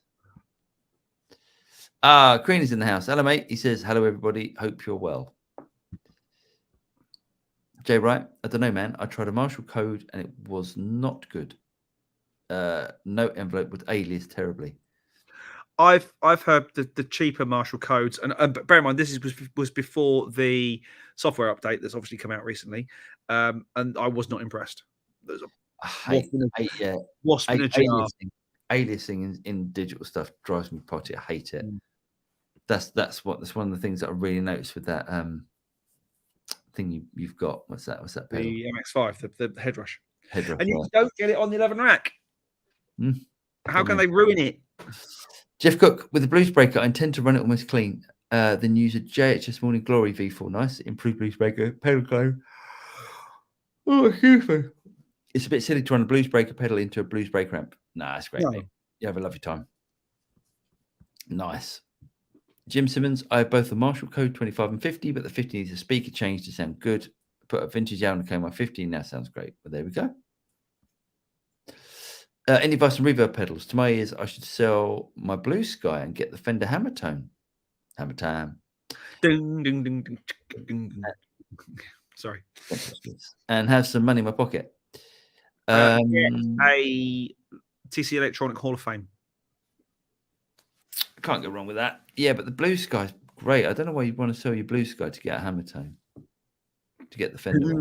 Green is in the house. Hello, mate. He says, hello, everybody. Hope you're well. Jay Wright, I don't know, man. I tried a Marshall code and it was not good. No envelope would alias terribly. I've heard the cheaper Marshall codes, and bear in mind this was before the software update that's obviously come out recently, and I was not impressed. There's aliasing in digital stuff drives me potty. I hate it. That's one of the things that I really noticed with that thing you've got. What's that? Pedal? The MX5, the headrush. And you don't get it on the 11 rack. How can they ruin it? Jeff Cook, with the Blues Breaker, I intend to run it almost clean. Then use a JHS Morning Glory V4. Nice. Improved Blues Breaker pedal glow. Oh, excuse me. It's a bit silly to run a Blues Breaker pedal into a Blues Breaker amp. Nah, it's great, mate. You have a lovely time. Nice. Jim Simmons, I have both the Marshall Code 25 and 50, but the 50 needs a speaker change to sound good. Put a vintage out and my 50 now sounds great. Well, there we go. Any advice on reverb pedals? To my ears, I should sell my Blue Sky and get the Fender Hammer Tone. Hammer time. Ding, ding, ding, ding, ding, ding. Sorry. And have some money in my pocket. A TC Electronic Hall of Fame. Can't go wrong with that. Yeah, but the Blue Sky's great. I don't know why you'd want to sell your Blue Sky to get a Hammer Tone. To get the Fender.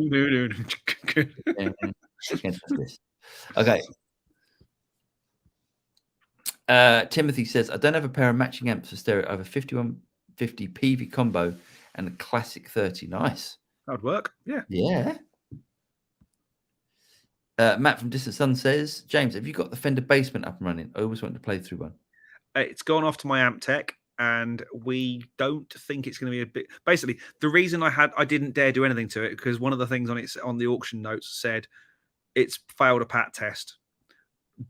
Okay. Timothy says, I don't have a pair of matching amps for stereo. I have a 5150 PV combo and a classic 30. Nice. That would work. Yeah. Yeah. Matt from Distant Sun says, James, have you got the Fender Basement up and running? I always want to play through one. It's gone off to my amp tech, and we don't think it's going to be a bit. Basically, the reason I didn't dare do anything to it because one of the things on the auction notes said it's failed a pat test.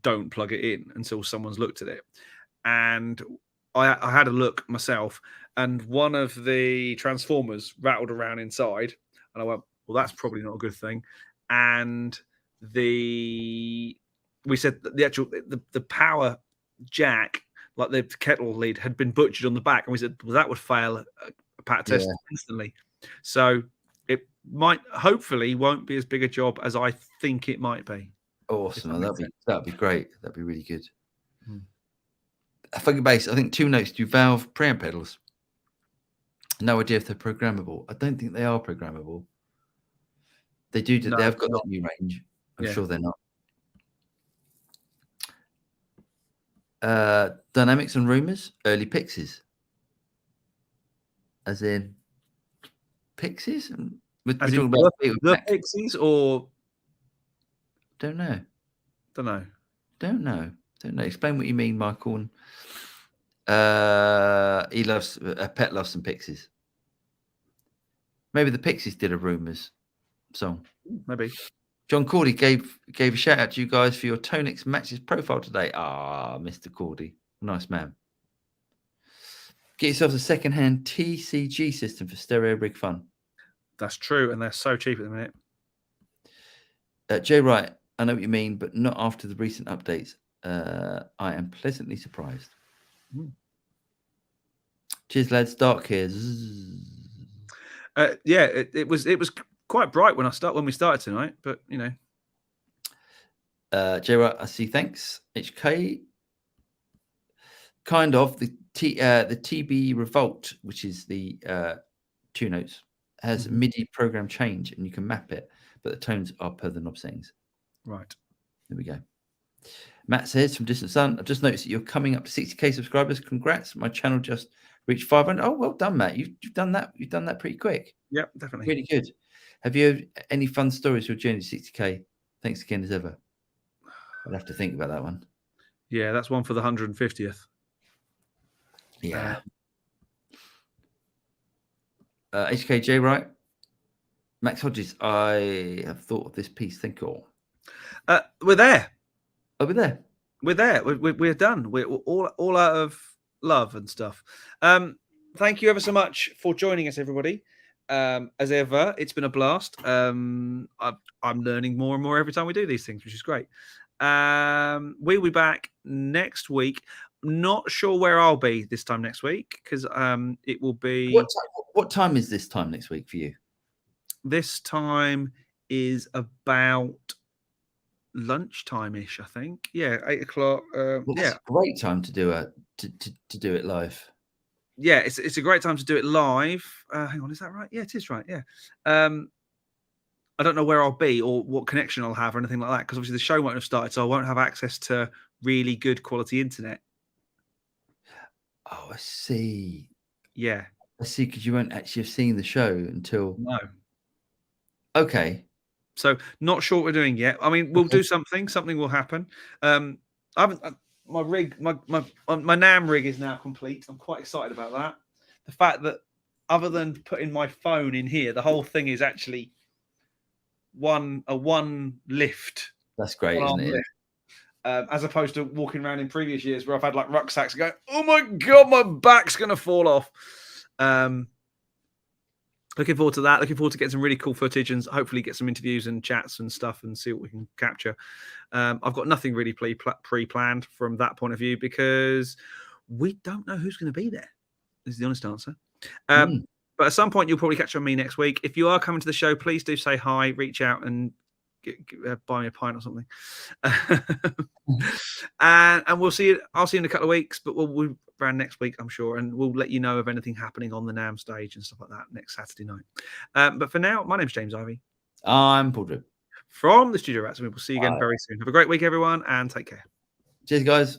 Don't plug it in until someone's looked at it. And I had a look myself, and one of the transformers rattled around inside, and I went, well, that's probably not a good thing. And we said that the power jack, like the kettle lead, had been butchered on the back, and we said, well, that would fail a pat test instantly. So it hopefully won't be as big a job as I think it might be. Awesome. That'd be great. That'd be really good. Funky Bass, I think 2 notes do valve preamp pedals. No idea if they're programmable. I don't think they are programmable. They do. No, they have got that new range. I'm sure they're not. Dynamics and rumors, early pixies. As in pixies? We're talking about the pixies, or don't know. Don't know. Don't know. Explain what you mean, Michael. He loves a pet loves some pixies. Maybe the Pixies did a rumors song. Maybe. John Cordy gave a shout out to you guys for your Tonix matches profile today. Ah, Mr. Cordy, nice man. Get yourselves a second-hand TCG system for stereo rig fun. That's true, and they're so cheap at the minute. Jay Wright, I know what you mean, but not after the recent updates. I am pleasantly surprised. Cheers, lads. Dark here. Yeah, it was quite bright when we started tonight, but you know. Jay Wright, I see. Thanks. HK. Kind of the TB Revolt, which is the 2 notes, has MIDI program change, and you can map it, but the tones are per the knob settings. Right. There we go. Matt says from Distant Sun, I've just noticed that you're coming up to 60k subscribers. Congrats! My channel just reached 500. Oh, well done, Matt. You've done that. You've done that pretty quick. Yeah, definitely. Really good. Have you had any fun stories for your journey to 60k? Thanks again as ever. I'd have to think about that one. Yeah, that's one for the 150th. Yeah. HKJ, right? Max Hodges, I have thought of this piece. Thank you all. We're there. Oh, we're there. We're there. We're done. We're all out of love and stuff. Thank you ever so much for joining us, everybody. As ever, it's been a blast. I'm learning more and more every time we do these things, which is great. We'll be back next week. Not sure where I'll be this time next week, because it will be. What time is this time next week for you? This time is about lunchtime-ish, I think. Yeah, 8 o'clock. Well, that's a great time to do it live. Yeah, it's a great time to do it live. Hang on, is that right? Yeah, it is right. Yeah. I don't know where I'll be or what connection I'll have or anything like that, because obviously the show won't have started, so I won't have access to really good quality internet. Oh, I see. Yeah. I see, because you won't actually have seen the show until... No. Okay. So not sure what we're doing yet. I mean, we'll do something. Something will happen. My NAMM rig is now complete. I'm quite excited about that. The fact that other than putting my phone in here, the whole thing is actually one lift. That's great, isn't it? As opposed to walking around in previous years where I've had like rucksacks going, oh my God, my back's going to fall off. Looking forward to that. Looking forward to getting some really cool footage and hopefully get some interviews and chats and stuff and see what we can capture. I've got nothing really pre-planned from that point of view, because we don't know who's going to be there, is the honest answer. But at some point, you'll probably catch on me next week. If you are coming to the show, please do say hi, reach out and buy me a pint or something. And we'll see you. I'll see you in a couple of weeks, but we'll be around next week, I'm sure, and we'll let you know of anything happening on the NAMM stage and stuff like that next Saturday night. But for now, my name's James Ivey. I'm Paul Drew from the Studio Rats, and we will see you again very soon. Have a great week, everyone, and take care. Cheers, guys.